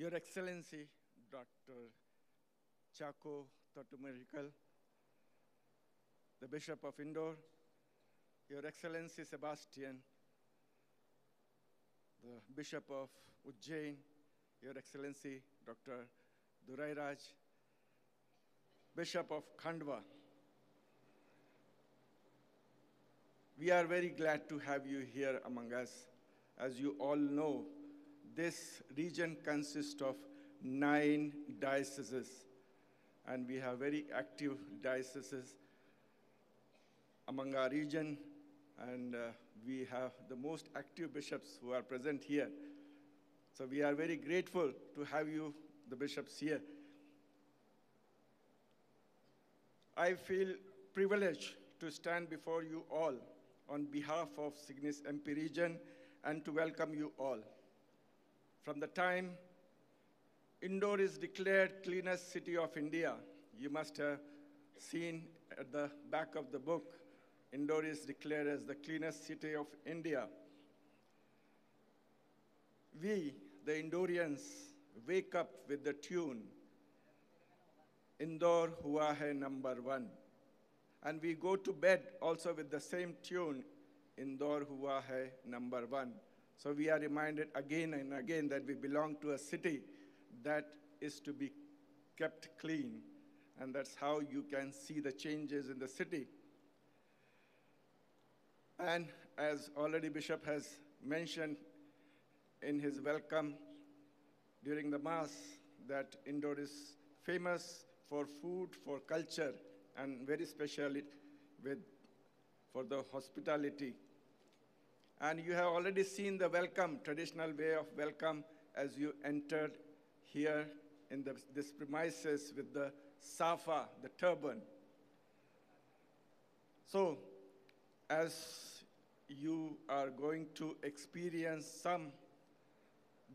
Your Excellency, Dr. Chako Totumarikal, the Bishop of Indore, Your Excellency Sebastian, the Bishop of Ujjain, Your Excellency Dr. Durairaj, Bishop of Khandwa. We are very glad to have you here among us. As you all know, this region consists of 9 dioceses, and we have very active dioceses among our region, and we have the most active bishops who are present here. So we are very grateful to have you, the bishops, here. I feel privileged to stand before you all on behalf of Cygnus MP region and to welcome you all. From the time Indore is declared cleanest city of India, you must have seen at the back of the book, Indore is declared as the cleanest city of India. We, the Indorians, wake up with the tune, Indore hua hai number 1. And we go to bed also with the same tune, Indore hua hai number 1. So we are reminded again and again that we belong to a city that is to be kept clean. And that's how you can see the changes in the city. And as already Bishop has mentioned in his welcome during the Mass, that Indore is famous for food, for culture, and very especially for the hospitality. And you have already seen the welcome, traditional way of welcome as you entered here in this premises with the safa, the turban. So, as you are going to experience some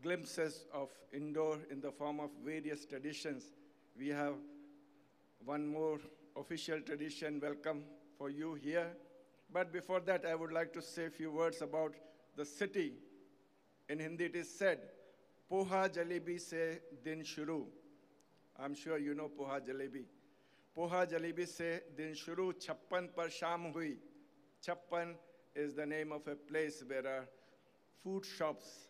glimpses of Indore in the form of various traditions, we have one more official tradition welcome for you here. But before that, I would like to say a few words about the city. In Hindi, it is said, Poha jalebi se din shuru. I'm sure you know poha jalebi. Poha jalebi se din shuru, chappan par sham hui. Chappan is the name of a place where are food shops.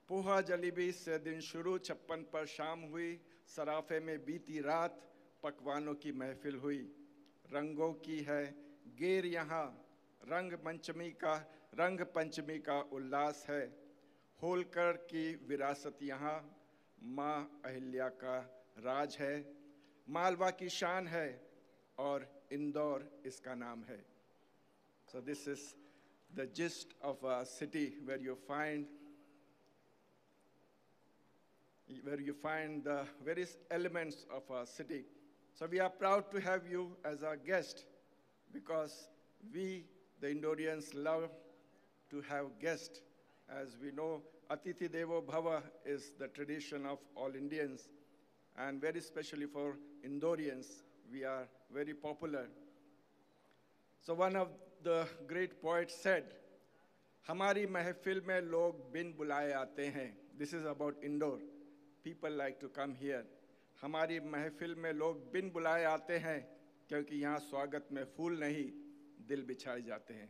Poha jalebi se din shuru, chappan par sham hui. Sarafe mein बीती रात पकवानों की महफिल हुई. रंगों की है गेर यहाँ, रंग पंचमी का उल्लास है. होलकर की विरासत यहाँ, माँ अहिल्या का राज है. मालवा की शान है और इंदौर इसका नाम है. So this is the gist of a city where you find the various elements of our city. So we are proud to have you as our guest because we, the Indorians, love to have guests. As we know, Atithi Devo Bhava is the tradition of all Indians, and very especially for Indorians, we are very popular. So one of the great poets said, Hamari महफिल में लोग बिन बुलाए आते हैं. This is about Indore. People like to come here. हमारी महफिल में लोग बिन बुलाए आते हैं क्योंकि यहाँ स्वागत में फूल नहीं दिल बिछाए जाते हैं.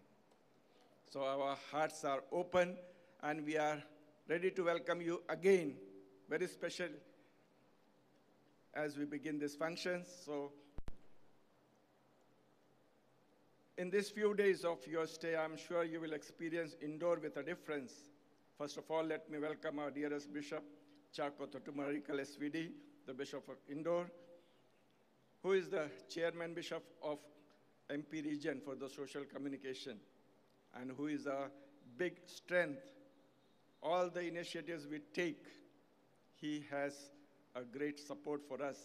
So our hearts are open and we are ready to welcome you again, very special as we begin this function. So in these few days of your stay, I'm sure you will experience Indore with a difference. First of all, let me welcome our dearest Bishop, Chako Totumarikal SVD, the Bishop of Indore, who is the Chairman Bishop of MP region for the social communication, and who is a big strength. All the initiatives we take, he has a great support for us.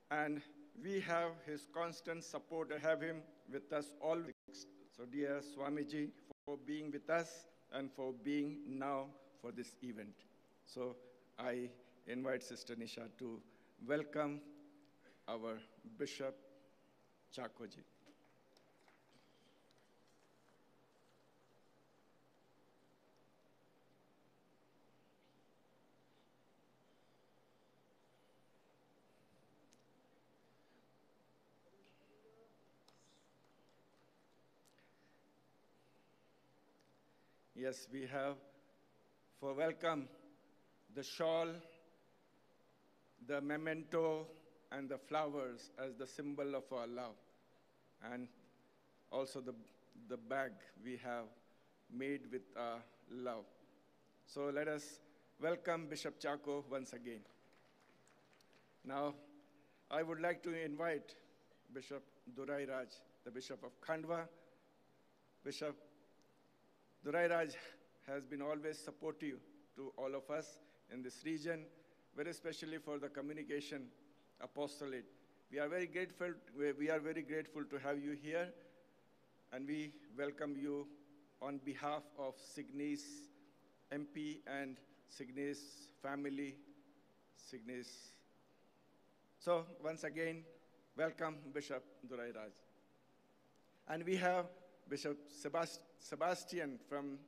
And we have his constant support. I have him with us always. So dear Swamiji, for being with us and for being now for this event. So I invite Sister Nisha to welcome our Bishop Chakoji. Yes, we have for welcome the shawl, the memento, and the flowers as the symbol of our love. And also the bag we have made with our love. So let us welcome Bishop Chaco once again. Now, I would like to invite Bishop Durai Raj, the Bishop of Khandwa. Bishop Durai Raj has been always supportive to all of us in this region, very especially for the communication apostolate. We are very grateful to have you here, and we welcome you on behalf of Signis MP and Signis family, Signis. So once again, welcome Bishop Durai Raj. And we have Bishop Sebastian from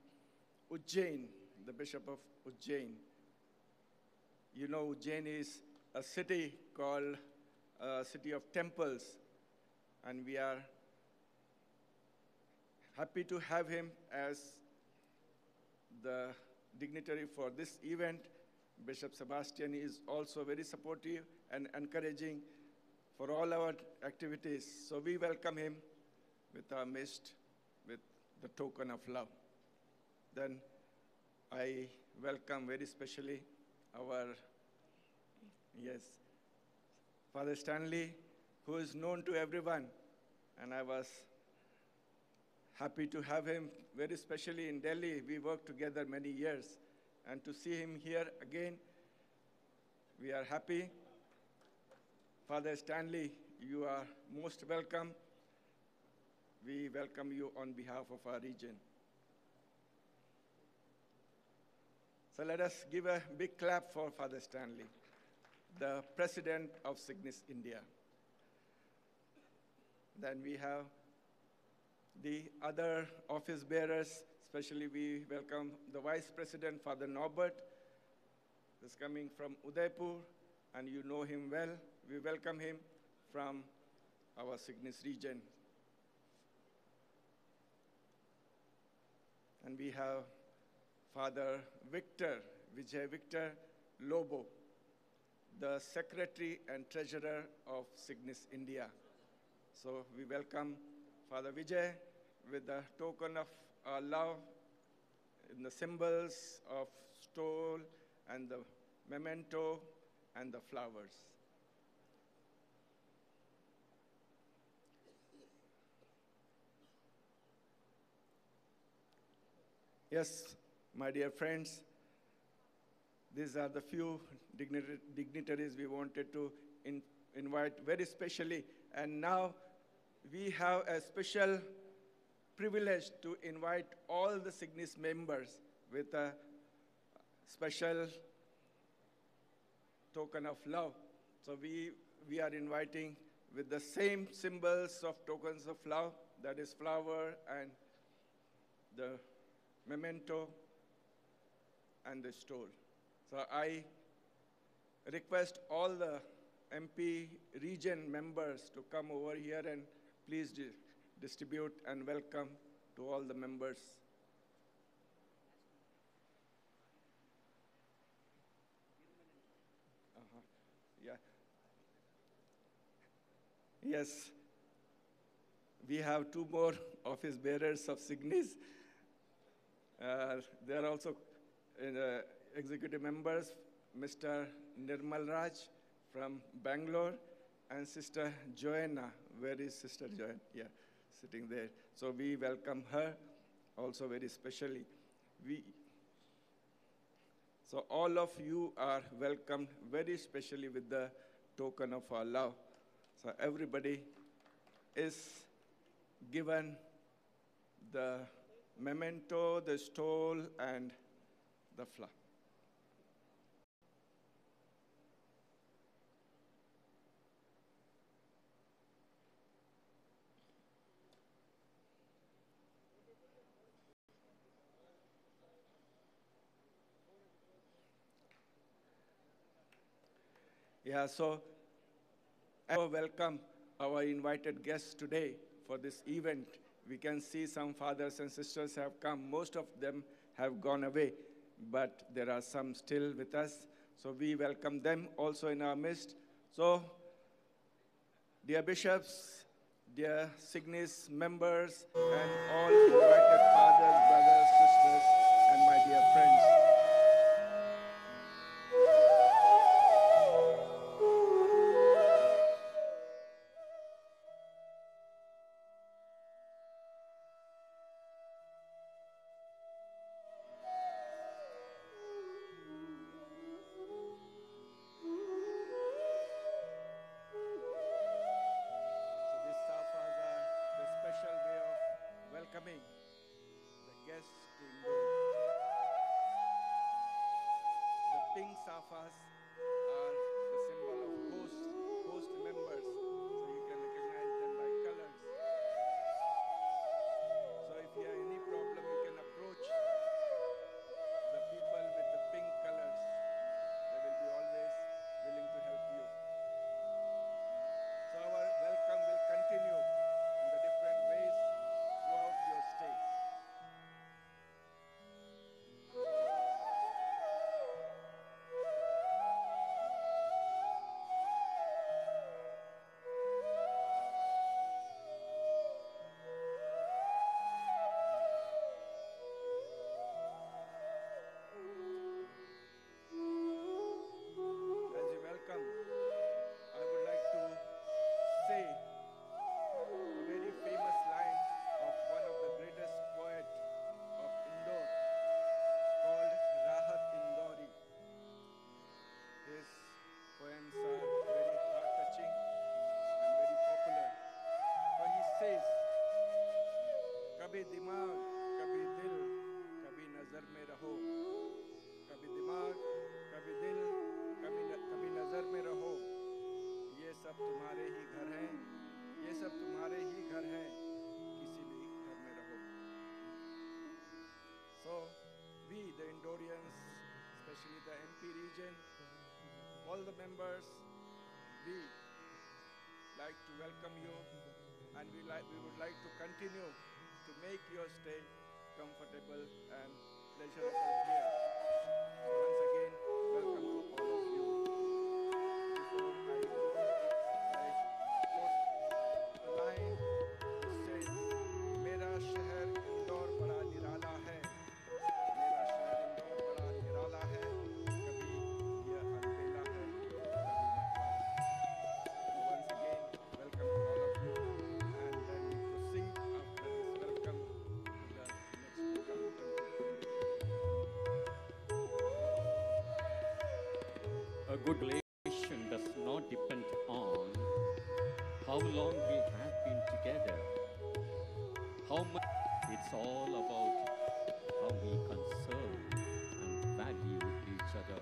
Ujjain, the Bishop of Ujjain. You know, Ujjain is a city called a city of temples, and we are happy to have him as the dignitary for this event. Bishop Sebastian is also very supportive and encouraging for all our activities. So we welcome him with our midst, with the token of love. Then I welcome very specially our, yes, Father Stanley, who is known to everyone, and I was happy to have him, very especially in Delhi. We worked together many years, and to see him here again, we are happy. Father Stanley, you are most welcome. We welcome you on behalf of our region. So let us give a big clap for Father Stanley, the President of Signis India. Then we have the other office bearers, especially we welcome the Vice President, Father Norbert, who's coming from Udaipur, and you know him well. We welcome him from our Signis region. And we have Father Vijay Victor Lobo, the Secretary and Treasurer of Signis India. So we welcome Father Vijay with the token of our love in the symbols of stole and the memento and the flowers. Yes, my dear friends, these are the few dignitaries we wanted to invite very specially. And now we have a special privilege to invite all the Signis members with a special token of love. So we are inviting with the same symbols of tokens of love, that is flower and the memento and the stole. So I request all the MP region members to come over here and please distribute and welcome to all the members. Yeah. Yes, we have two more office bearers of Signis. They are also executive members, Mr. Nirmal Raj from Bangalore, and Sister Joanna. Where is Sister Joanna? Yeah, sitting there. So we welcome her also very specially. So all of you are welcomed very specially with the token of our love. So everybody is given the memento, the stole, and the flower. Yeah, so welcome our invited guests today for this event. We can see some fathers and sisters have come. Most of them have gone away, but there are some still with us. So we welcome them also in our midst. So, dear bishops, dear Signis members, and all invited fathers, brothers, sisters, and my dear friends. Welcoming the guests to Indore. The pink safas are the symbol of host members, so you can recognize them by colors. So if you have any problem, you can approach the people with the pink colors. They will be always willing to help you. So our welcome will continue in the different ways throughout your stay. As you welcome, I would like to say a very famous line of one of the greatest poets of Indore called Rahat Indori. His poems are very heart-touching and very popular. For he says, "Kabhi dimag, kabhi dil, kabhi nazar mein raho. Kabhi dimag, kabhi dil, kabhi nazar mein raho. ये सब तुम्हारे ही घर हैं, ये सब तुम्हारे ही घर हैं, किसी भी घर में रहो." So, we, the Indorians, especially the MP region, all the members, we like to welcome you, and we would like to continue to make your stay comfortable and pleasurable here. So once again, welcome to all of you. Before I quote a line which says, "मेरा शहर इंदौर बड़ा निराला है, मेरा शहर इंदौर बड़ा निराला है, कभी ये अलबेला है, कभी मतवाला." So once again, welcome to all of you, and then we proceed after this welcome to the next program. A good relation does not depend on how long we have been together, how much. It's all about how we conserve and value each other.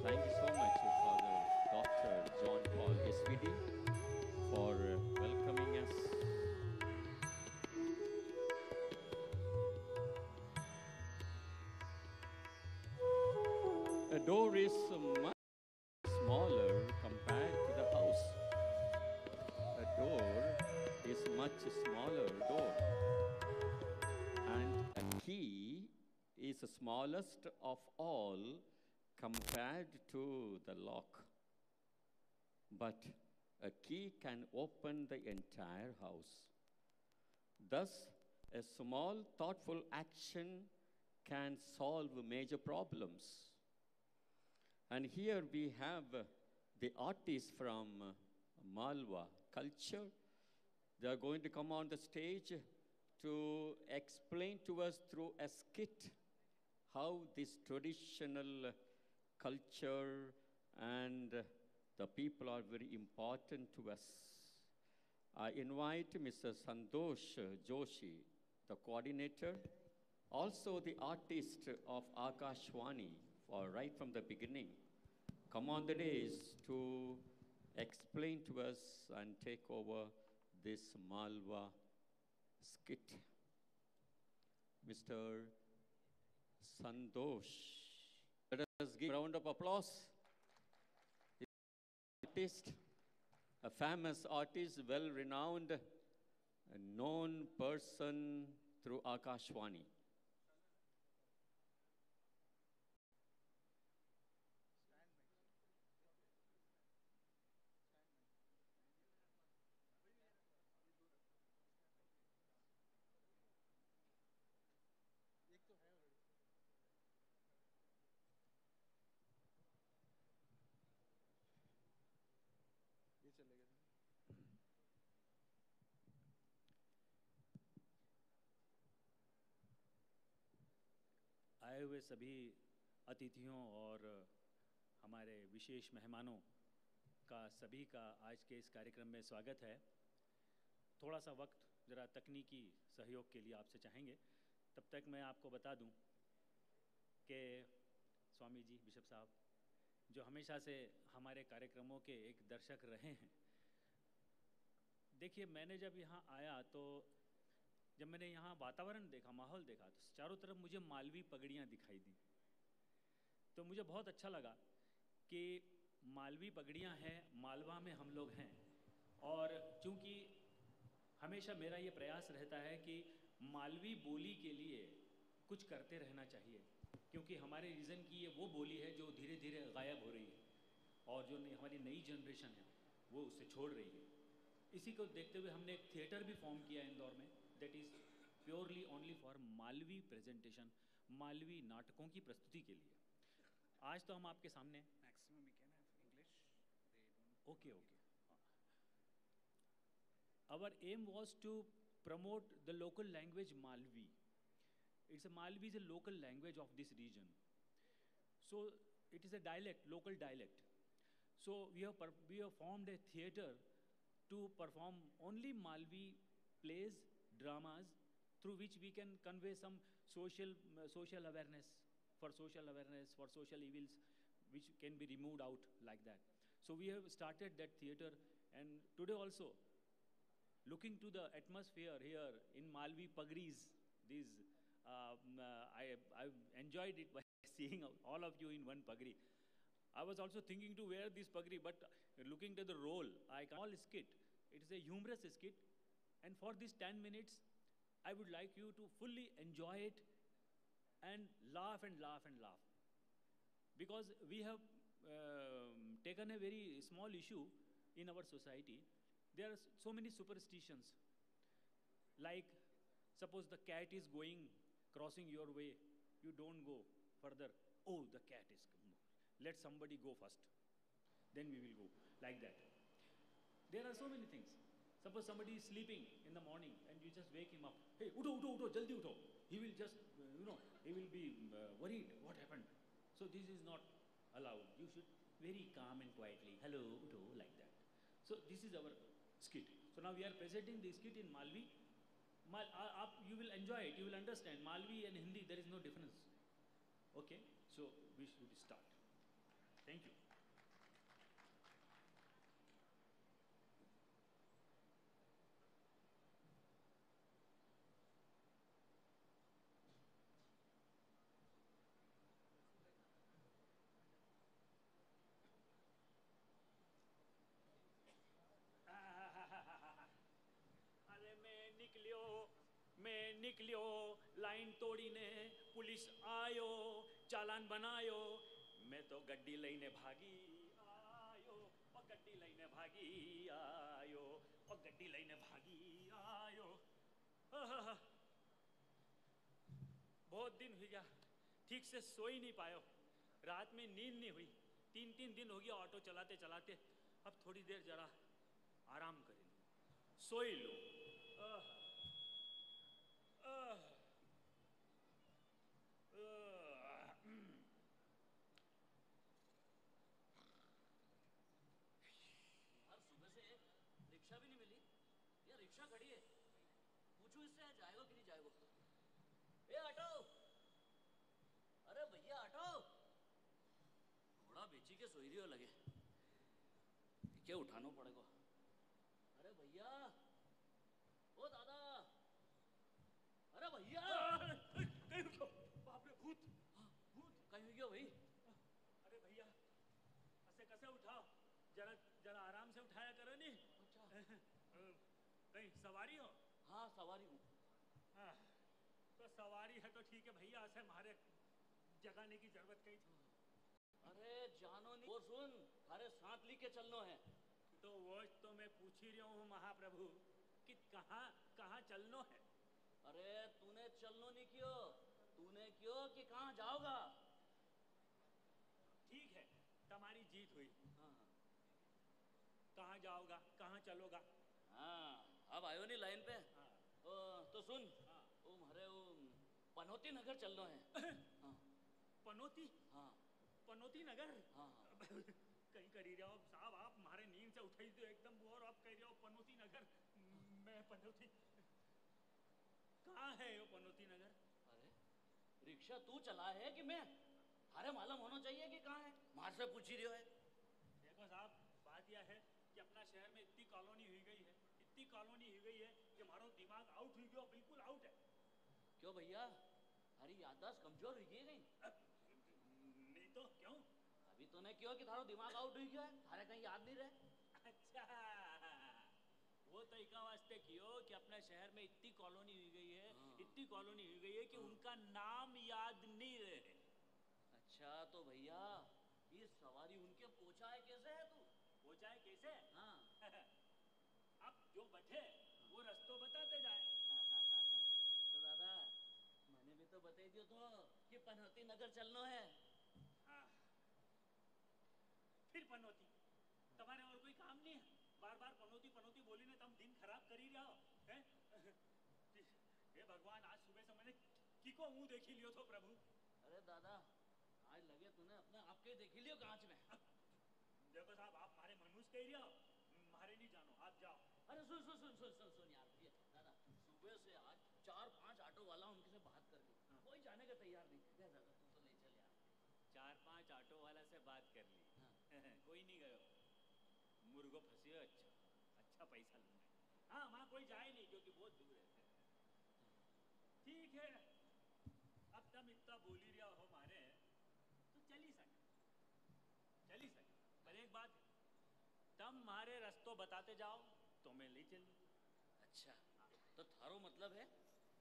Thank you so much, Father Dr. John Paul SVD, for welcoming us. A door is much smaller compared to the house. A door is much smaller door. And a key is the smallest of all compared to the lock. But a key can open the entire house. Thus, a small thoughtful action can solve major problems. And here we have the artists from Malwa culture. They are going to come on the stage to explain to us through a skit how this traditional culture and the people are very important to us. I invite Mr. Santosh Joshi, the coordinator, also the artist of Akashwani, for right from the beginning, come on the days to explain to us and take over this Malwa skit. Mr. Santosh. Let us give a round of applause. Artist, a famous artist, well-renowned, a known person through Akashwani. हुए सभी अतिथियों और हमारे विशेष मेहमानों का सभी का आज के इस कार्यक्रम में स्वागत है। थोड़ा सा वक्त ज़रा तकनीकी सहयोग के लिए आपसे चाहेंगे। तब तक मैं आपको बता दूं कि स्वामी जी, बिशप साहब, जो हमेशा से हमारे कार्यक्रमों के एक दर्शक रहे हैं, देखिए मैंने जब यहाँ आया तो जब मैंने यहाँ वातावरण देखा, माहौल देखा, तो चारों तरफ मुझे मालवी पगड़ियाँ दिखाई दी। तो मुझे बहुत अच्छा लगा कि मालवी पगड़ियाँ हैं, मालवा में हम लोग हैं। और चूँकि हमेशा मेरा ये प्रयास रहता है कि मालवी बोली के लिए कुछ करते रहना चाहिए, क्योंकि हमारे रीजन की ये वो बोली है जो धीरे धीरे गायब हो रही है और जो हमारी नई जनरेशन है वो उसे छोड़ रही है। इसी को देखते हुए हमने एक थिएटर भी फॉर्म किया इंदौर में, that is purely only for Malvi presentation, Malvi नाटकों की प्रस्तुति के लिए। आज तो हम आपके सामने Maximum we can have English. They don't. Okay Our aim was to promote the local language Malvi. Malvi is a local language of this region. So it is a dialect, local dialect. So we have formed a theatre to perform only Malvi plays, dramas, through which we can convey some social awareness, for social evils, which can be removed out like that. So we have started that theatre, and today also, looking to the atmosphere here in Malvi Pagris, I enjoyed it by seeing all of you in one Pagri. I was also thinking to wear this Pagri, but looking to the role, all skit, it is a humorous skit, and for these 10 minutes, I would like you to fully enjoy it and laugh and laugh and laugh. Because we have taken a very small issue in our society. There are so many superstitions. Like, suppose the cat is crossing your way, you don't go further. Oh, the cat is coming. Let somebody go first. Then we will go. Like that. There are so many things. Suppose somebody is sleeping in the morning and you just wake him up. Hey, uto, jaldi uto. He will just, he will be worried. What happened? So this is not allowed. You should very calm and quietly, hello, uto, like that. So this is our skit. So now we are presenting the skit in Malvi. You will enjoy it. You will understand. Malvi and Hindi, there is no difference. Okay? So we should start. Thank you. मैं निकलियो line तोड़ी ने police आयो चालान बनायो मैं तो गड्डी लईने भागी आयो और गड्डी लईने भागी आयो और गड्डी लईने भागी आयो। बहुत दिन हो गया ठीक से सो ही नहीं पायो, रात में नींद नहीं हुई, 3 दिन हो गया ऑटो चलाते चलाते। अब थोड़ी देर जरा आराम कर लो, सो ही लो। रिक्शा भी नहीं मिली, ये रिक्शा खड़ी है, पूछो इससे जाएगा कि नहीं जाएगा। ए ऑटो, अरे भैया ऑटो, घोड़ा बेची के सोई रही हो लगे, क्या उठाना पड़ेगा। अरे भैया, ओ दादा, अरे भैया, कहीं उठो, बाप रे भूत, भूत कहीं गया भाई। अरे भैया ऐसे कैसे उठाओ, जरा आराम से उठाया करो नहीं। कहीं सवारी हो? हाँ सवारी हूँ। तो सवारी है तो ठीक है भैया, ऐसे हमारे जगाने की जरूरत कहीं थी। अरे जानो नहीं, वो सुन, अरे साथ लेके चलना है। तो वो तो मैं पूछ ही रहा हूँ महाप्रभु कि कहाँ चलना है। अरे तूने चलनो नहीं क्यों, तूने क्यों कि कहाँ जाओगा। ठीक है, तुम्हारी जीत हुई। हाँ। कहाँ जाओगा, कहाँ चलोगा। हाँ अब आयो नहीं लाइन पे। हाँ। तो सुन, हाँ। वो हमारे वो पनौती नगर चलना है। हाँ। पनोती हाँ पनोती नगर हाँ हाँ कहीं करी रहे हो साहब, आप मारे नींद से उठाई दो एकदम, और आप कह रहे हो पनोती नगर। मैं पनोती कहाँ है वो पनोती नगर? अरे रिक्शा तू चला है कि मैं? थारे मालूम होना चाहिए कि कहाँ है, मार से पूछ ही रहे हो है। देखो साहब, बात यह है कि अपना शहर में इतनी कॉलोनी हुई गई है, इतनी कॉलोनी हुई गई है कि हमारा दिमाग आउट हुई गया, बिल्कुल आउट है। क्यों भैया, थारी याददाश्त कमजोर हुई गई नहीं? नहीं तो क्यों? अभी तूने क्यों कि थारो दिमाग आउट हुई गया है, थारे कहीं याद नहीं रहे? अच्छा, वो तो इका वास्ते कियो कि अपने शहर में इतनी कॉलोनी हुई गई है, इतनी कॉलोनी हुई गई है कि उनका नाम याद नहीं रहे। अच्छा तो भैया ये सवारी उनके पहुंचा है कैसे है तू? पहुंचा है कैसे? हाँ अब जो बैठे वो रास्तों बताते जाए। तो दादा मैंने भी तो बता दियो तो कि पनौती नगर चलना है। हाँ, फिर पनौती, तुम्हारे और कोई काम नहीं है? बार बार पनौती पनौती बोली ने तुम दिन खराब कर ही रहा हो हैं? हे भगवान, आज सुबह से मैंने किको मुंह देखी लियो तो प्रभु। अरे दादा आज लगे तूने अपने आप के देख लियो कांच में। देखो साहब, आप मारे मनुष्य कह रहे हो, मारे नहीं जानो, आप जाओ। अरे सुन सुन सुन सुन सुन सुन यार, ये दादा सुबह से आज 4-5 ऑटो वाला उनके से बात कर ली, कोई जाने का तैयार नहीं है। दादा तू तो ले चल यार। 4-5 ऑटो वाला से बात कर ली, कोई नहीं गयो, मुर्गो फंसियो। अच्छा अच्छा पैसा लूंगा। हाँ, वहाँ कोई जाए नहीं क्योंकि बहुत दूर है। ठीक है, अब तुम इतना बोल ही रहा हो मारे, तो चल ही सके, चल ही सके। पर एक बात, तुम मारे रास्तों बताते जाओ तो मैं ले चलूं। अच्छा तो थारो मतलब है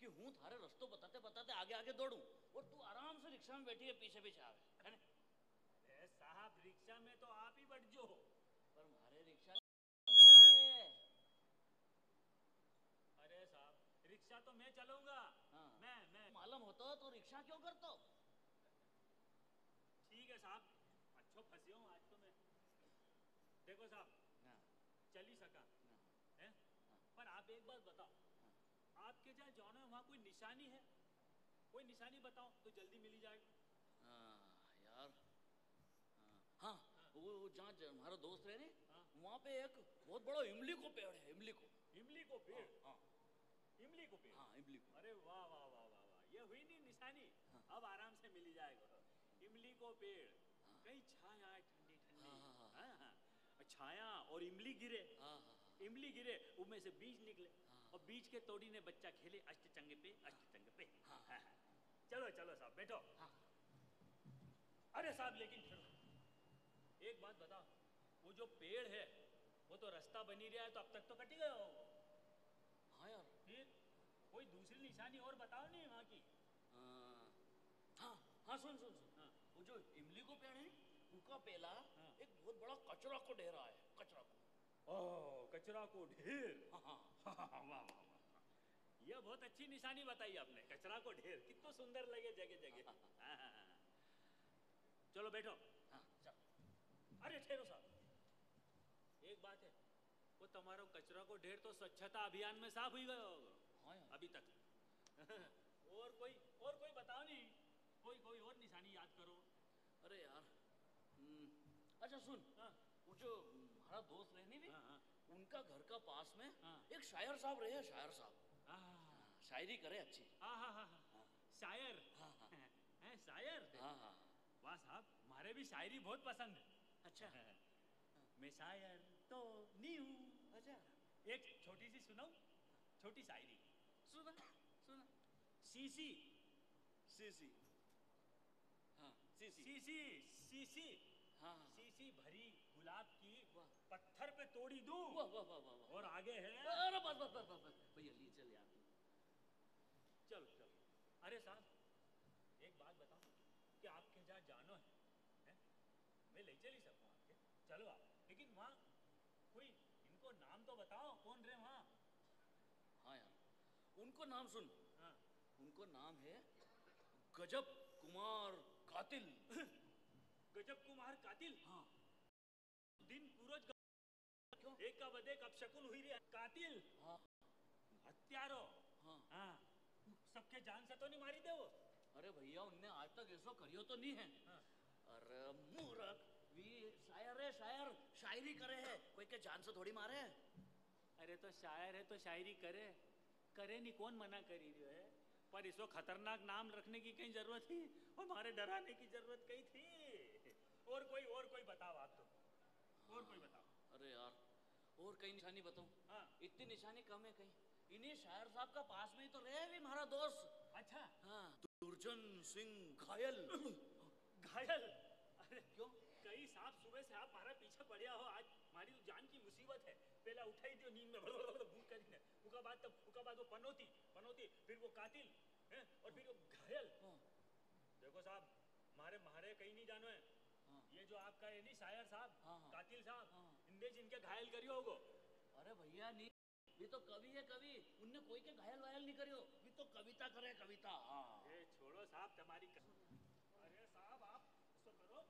कि हूँ थारे रास्तों बताते बताते आगे आगे दौड़ूं और तू आराम से रिक्शा में बैठी है पीछे पीछे आवे, है ना? अरे साहब, रिक्शा में तो आप ही बैठ जो। पर हमारे रिक्शा नहीं आवे। अरे साहब, रिक्शा तो मैं चलूंगा। हाँ मैं मालूम होता तो रिक्शा क्यों करता? ठीक है साहब, अच्छो फंसियो हूँ आज तो मैं। देखो साहब, हाँ चल ही सका हाँ है, पर आप एक बात बताओ, आपके जहाँ जाना है वहाँ कोई निशानी है? कोई निशानी बताओ तो जल्दी मिल ही जाएगा। यार हाँ वो जहाँ हमारा दोस्त रहे हाँ। वहाँ पे एक बहुत बड़ा इमली को पेड़ है, इमली को। इमली को पेड़? हाँ इमली को पेड़? हाँ इमली को। अरे वाह वाह वाह वाह वाह, ये हुई नहीं निशानी। अब आराम से मिल ही जाएगा। इमली को पेड़, कहीं छाया है ठंडी ठंडी। हाँ, हाँ हाँ, छाया और इमली गिरे। हाँ इमली गिरे, उनमें से बीज निकले, और बीज के तोड़ी ने बच्चा खेले अष्टचंगे पे अष्टचंगे पे। चलो चलो साहब बैठो। अरे साहब लेकिन ठहरो, एक बात बताओ, वो जो पेड़ है वो तो रास्ता बनी रहा है, तो अब तक तो कटी गया होगा। हाँ यार फिर कोई दूसरी निशानी और बताओ नहीं वहाँ की। हाँ हाँ सुन सुन सुन, हाँ। वो जो इमली को पेड़ है उनका पहला हाँ। एक बहुत बड़ा कचरा को ढेरा है, कचरा को। ओह, कचरा को ढेर। हाँ हाँ वाह वाह वाह, ये बहुत अच्छी निशानी बताई आपने, कचरा को ढेर, कितना सुंदर लगे जगह जगह। चलो बैठो। हाँ चल। अरे ठहरो साहब, एक बात है, वो तुम्हारा कचरा को ढेर तो स्वच्छता अभियान में साफ हुई गया होगा हाँ यार अभी तक। और कोई बताओ नहीं, कोई और निशानी याद करो। अरे यार अच्छा सुन, हाँ वो जो हमारा दोस्त रहे नहीं भी, हाँ हाँ उनका घर का पास में हाँ। एक शायर साहब रहे, शायर साहब शायरी करे अच्छी। हाँ हाँ हाँ, शायर। हाँ हाँ हैं शायर? हाँ हाँ वाह साहब, मारे भी शायरी बहुत पसंद है। अच्छा मैं शायर तो नहीं हूँ। अच्छा एक छोटी सी सुनाऊं, छोटी शायरी। सुना सुना। सीसी सीसी हाँ सीसी सीसी सीसी हाँ हाँ सीसी भरी गुलाब की वाह। पत्थर पे तोड़ी दूं। वाह वाह वाह वाह वाह। और आगे है, अरे बस बस बस बस भैया ले चल यार। चलो चलो। अरे साहब एक बात बताओ कि आपके जहाँ जानो है? मैं ले चल ही सकूँ आपके, चलो आप, लेकिन वहाँ कोई इनको नाम तो बताओ, कौन रहे वहाँ? हाँ यार उनको नाम सुन, हाँ। उनको नाम है गजब कुमार कातिल। गजब कुमार कातिल। हाँ दिन पूरज क्यों? एक का बदे कब शकुन हुई रे कातिल। हाँ हत्यारो। हाँ हाँ, सबके जान से तो नहीं मारी दे वो? अरे अरे भैया उनने आज तक ऐसा करियो तो नहीं है। अरे मूर्ख, वी शायर है, शायर शायरी करे है, कोई के जान से थोड़ी मारे है। अरे तो शायर है तो शायरी करे, करे नहीं, कौन मना करी रही है। पर इसको खतरनाक नाम रखने की कहीं जरूरत थी, और हमारे डराने की जरूरत कहीं थी। और कोई बताओ आप तो, और कोई बताओ। अरे यार और कई निशानी बताऊं? हाँ। इतनी निशानी कम है कहीं। इन्हीं शायर साहब का पास में ही तो रहे भी हमारा दोस्त। अच्छा। हाँ, दुर्जन सिंह घायल। घायल? अरे क्यों? कई साहब सुबह से आप हमारा पीछे पड़िया हो, आज हमारी तो जान की मुसीबत है। पहला उठाई दियो नींद में भूख करी, उका बाद वो पनौती, फिर वो कातिल है, और फिर वो घायल। देखो साहब, मारे कहीं नहीं जानो है। ये जो आपका है नहीं शायर साहब, कातिल साहब, इनने जिनके घायल करियो होगो। अरे भैया नहीं, ये तो कवि है कवि, उनने कोई के घायल वायल नहीं करियो, ये तो कविता करे कविता। ये छोड़ो साहब तुम्हारी अरे साहब आप इसको करो।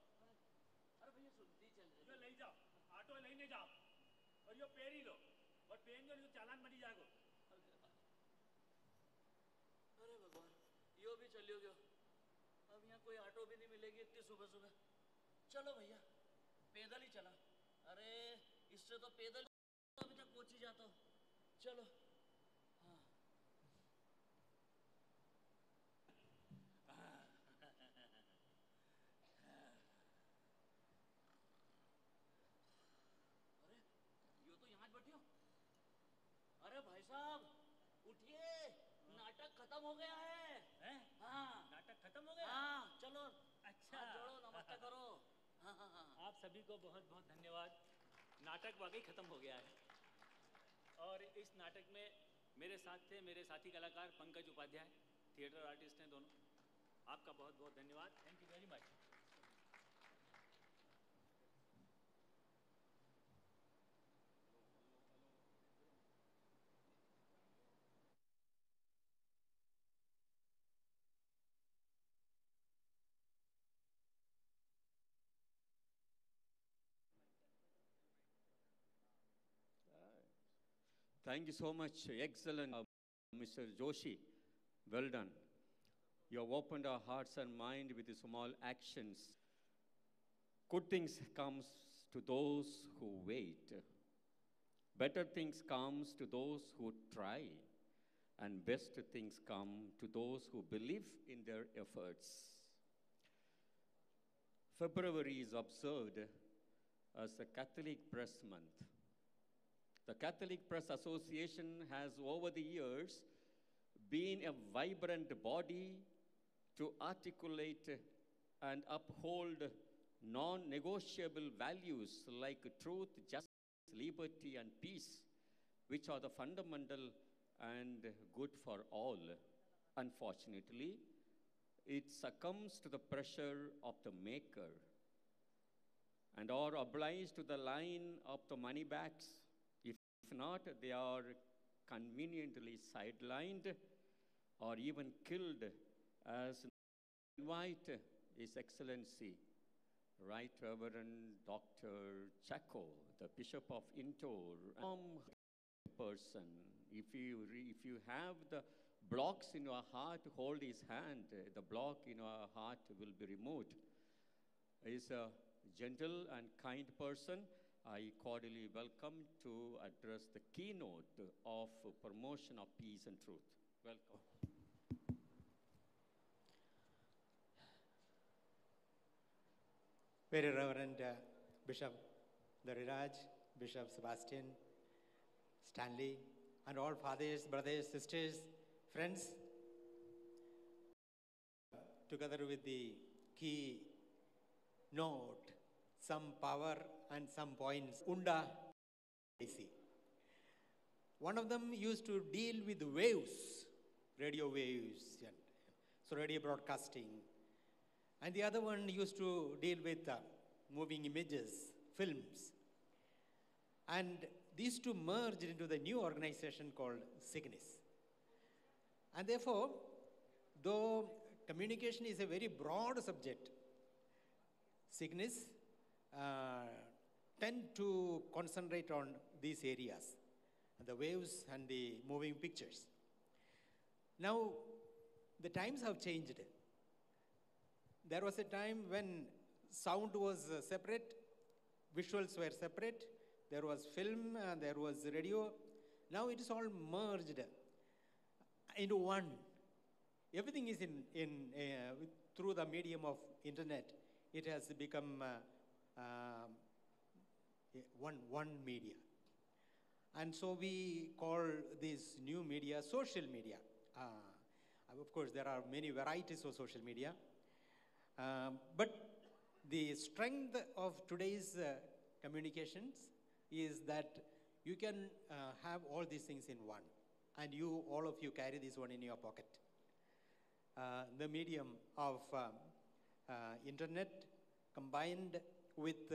अरे भैया सुनती चल रही। यो ले जाओ, ऑटो लेने जाओ, और यो पेरी लो, और पेन जो चालान मरी जाएगो। अरे भगवान, यो भी चलियो गयो। अब यहाँ कोई ऑटो भी नहीं मिलेगी इतनी सुबह सुबह। चलो भैया पैदल ही चला। अरे इससे तो पैदल अभी तक पहुंच ही जाता हूँ। चलो। हाँ। अरे यो तो यहाँ बैठे हो। अरे भाई साहब उठिए, नाटक खत्म हो गया है। हैं? हाँ नाटक खत्म हो गया? हाँ चलो। अच्छा। हाथ जोड़ो, नमस्ते करो। हाँ हाँ हाँ। आप सभी को बहुत बहुत धन्यवाद। नाटक वाकई खत्म हो गया है, और इस नाटक में मेरे साथ थे मेरे साथी कलाकार पंकज उपाध्याय, थिएटर आर्टिस्ट हैं दोनों। आपका बहुत बहुत धन्यवाद। Thank you very much. Thank you so much. Excellent, Mr. Joshi. Well done. You have opened our hearts and mind with the small actions. Good things comes to those who wait. Better things comes to those who try. And best things come to those who believe in their efforts. February is observed as a Catholic Press Month. The Catholic Press Association has over the years been a vibrant body to articulate and uphold non-negotiable values like truth, justice, liberty, and peace, which are the fundamental and good for all. Unfortunately, it succumbs to the pressure of the maker and are obliged to the line of the money bags. If not, they are conveniently sidelined or even killed, as invite His Excellency, Right Reverend Dr. Chaco, the Bishop of Indore, person. If you have the blocks in your heart, hold his hand. The block in your heart will be removed. He is a gentle and kind person. I cordially welcome to address the keynote of promotion of peace and truth. Welcome. Very Reverend Bishop Dariraj, Bishop Sebastian, Stanley, and all fathers, brothers, sisters, friends, together with the key note, some power and some points, Unda AC. One of them used to deal with waves, radio waves, and so radio broadcasting. And the other one used to deal with moving images, films. And these two merged into the new organization called Cygnus. And therefore, though communication is a very broad subject, Cygnus tend to concentrate on these areas, the waves and the moving pictures. Now, the times have changed. There was a time when sound was separate, visuals were separate, there was film, there was radio. Now it is all merged into one. Everything is through the medium of internet. It has become one media. And so we call this new media social media. Of course, there are many varieties of social media. But the strength of today's communications is that you can have all these things in one. And all of you carry this one in your pocket. The medium of internet combined with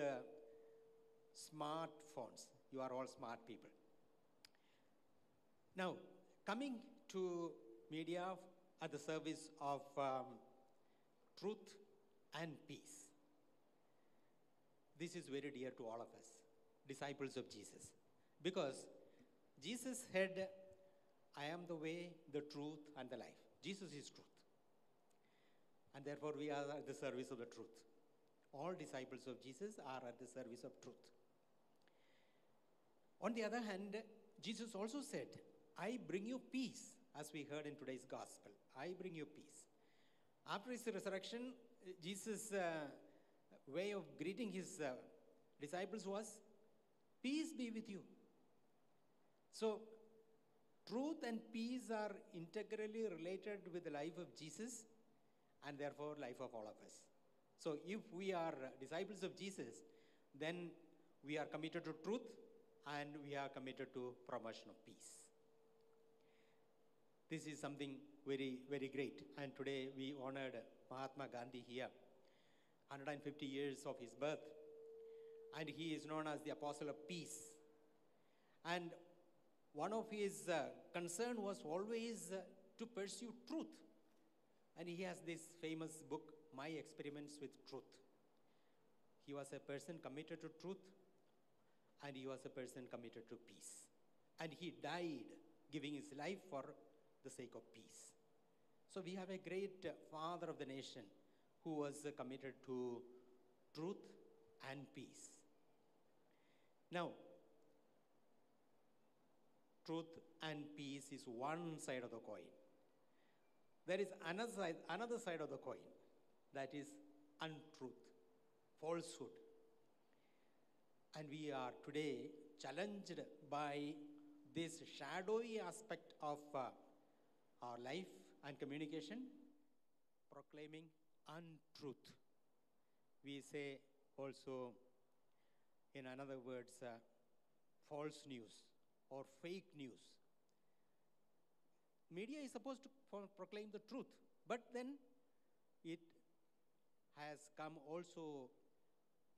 smartphones. You are all smart people. Now, coming to media at the service of truth and peace. This is very dear to all of us, disciples of Jesus. Because Jesus said, I am the way, the truth, and the life. Jesus is truth. And therefore, we are at the service of the truth. All disciples of Jesus are at the service of truth. On the other hand, Jesus also said, I bring you peace, as we heard in today's gospel. I bring you peace. After his resurrection, Jesus' way of greeting his disciples was, peace be with you. So, truth and peace are integrally related with the life of Jesus and therefore life of all of us. So, if we are disciples of Jesus, then we are committed to truth and we are committed to promotion of peace. This is something very, very great. And today we honored Mahatma Gandhi here, 150 years of his birth. And he is known as the Apostle of Peace. And one of his concern was always to pursue truth. And he has this famous book, My Experiments with Truth. He was a person committed to truth, and he was a person committed to peace. And he died giving his life for the sake of peace. So we have a great father of the nation who was committed to truth and peace. Now, truth and peace is one side of the coin. There is another side of the coin, that is untruth, falsehood. And we are today challenged by this shadowy aspect of our life and communication, proclaiming untruth. We say also, in other words, false news or fake news. Media is supposed to proclaim the truth, but then it has come also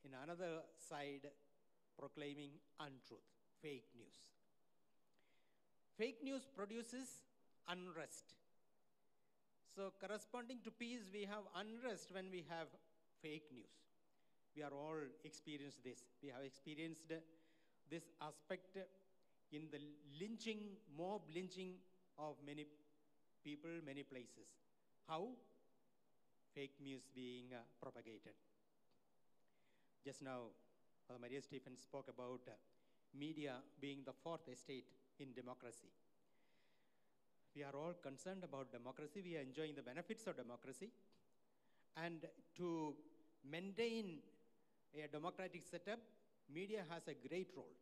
in another side proclaiming untruth, fake news. Fake news produces unrest. So corresponding to peace, we have unrest when we have fake news. We are all experienced this. We have experienced this aspect in the lynching, mob lynching of many people, many places. How? Fake news being propagated. Just now, Maria Stephen spoke about media being the fourth estate in democracy. We are all concerned about democracy. We are enjoying the benefits of democracy. And to maintain a democratic setup, media has a great role.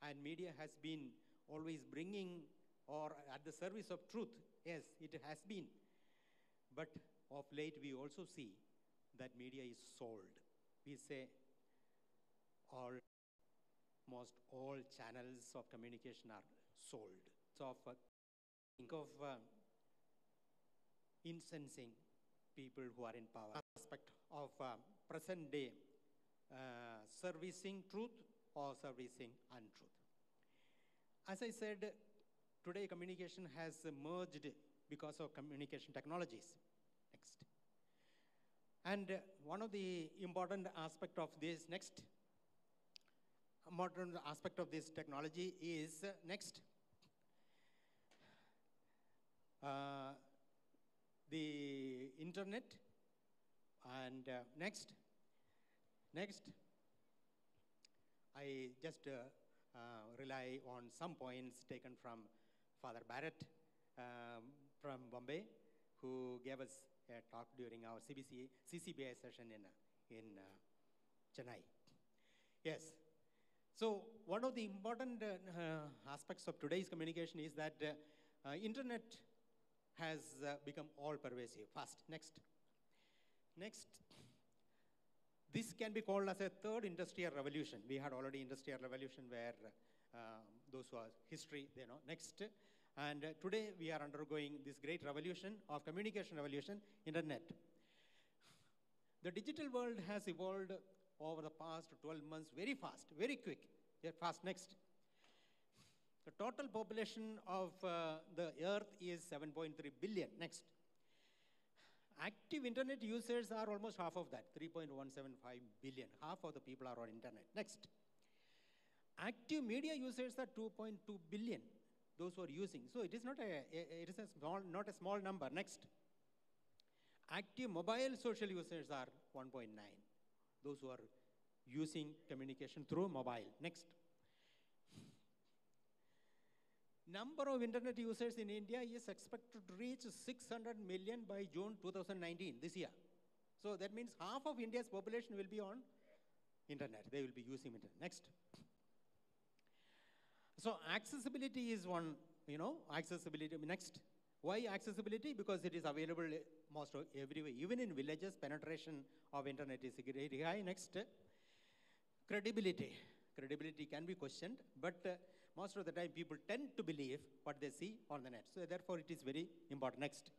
And media has been always bringing or at the service of truth. Yes, it has been. But of late, we also see that media is sold. We say almost all channels of communication are sold. So think of incensing people who are in power. Aspect of present day servicing truth or servicing untruth. As I said, today communication has merged because of communication technologies. Next. And one of the important aspect of this modern aspect of this technology is next. The internet And next, I just rely on some points taken from Father Barrett from Bombay, who gave us a talk during our CCBI session in Chennai. Yes. So one of the important aspects of today's communication is that internet has become all pervasive. Fast. Next. This can be called as a third industrial revolution. We had already industrial revolution where those who are history, they know. Next. And today we are undergoing this great revolution of communication revolution, internet. The digital world has evolved over the past 12 months very fast, very quick. Yeah, fast. Next. The total population of the earth is 7.3 billion. Next. Active internet users are almost half of that, 3.175 billion. Half of the people are on internet. Next. Active media users are 2.2 billion, those who are using. So it is not not a small number. Next. Active mobile social users are 1.9, those who are using communication through mobile. Next. Number of internet users in India is expected to reach 600 million by June 2019, this year. So that means half of India's population will be on internet. They will be using internet. Next. So accessibility is one, accessibility. Next. Why accessibility? Because it is available most of everywhere. Even in villages, penetration of internet is very high. Next. Credibility. Credibility can be questioned, but most of the time people tend to believe what they see on the net. So therefore it is very important. Next.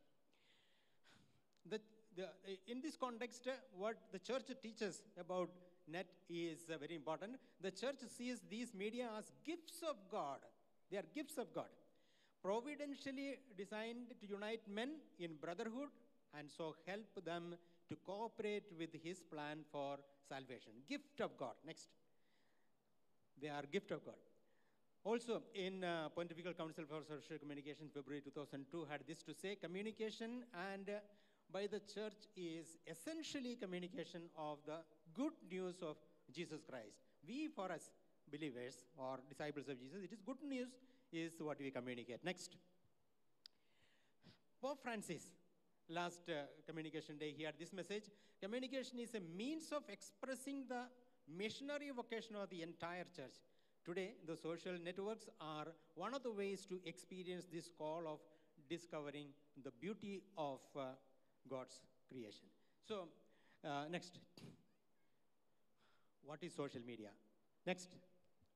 In this context, what the church teaches about net is very important. The church sees these media as gifts of God. They are gifts of God, providentially designed to unite men in brotherhood and so help them to cooperate with his plan for salvation. Gift of God. Next. They are gift of God. Also, in Pontifical Council for Social Communication, February 2002, had this to say: communication and by the church is essentially communication of the good news of Jesus Christ. We, for us believers or disciples of Jesus, it is good news is what we communicate. Next. Pope Francis, last communication day, he had this message: communication is a means of expressing the missionary vocation of the entire church. Today, the social networks are one of the ways to experience this call of discovering the beauty of God's creation. So, next. What is social media? Next.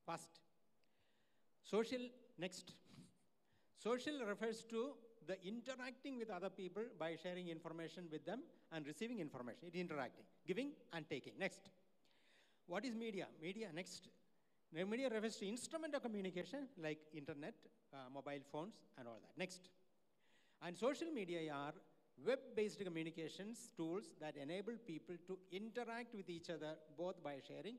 Fast. Social, next. Social refers to the interacting with other people by sharing information with them and receiving information. It is interacting, giving and taking. Next. What is media? Media, next. Media refers to instrument of communication like internet, mobile phones, and all that. Next. And social media are web-based communications tools that enable people to interact with each other both by sharing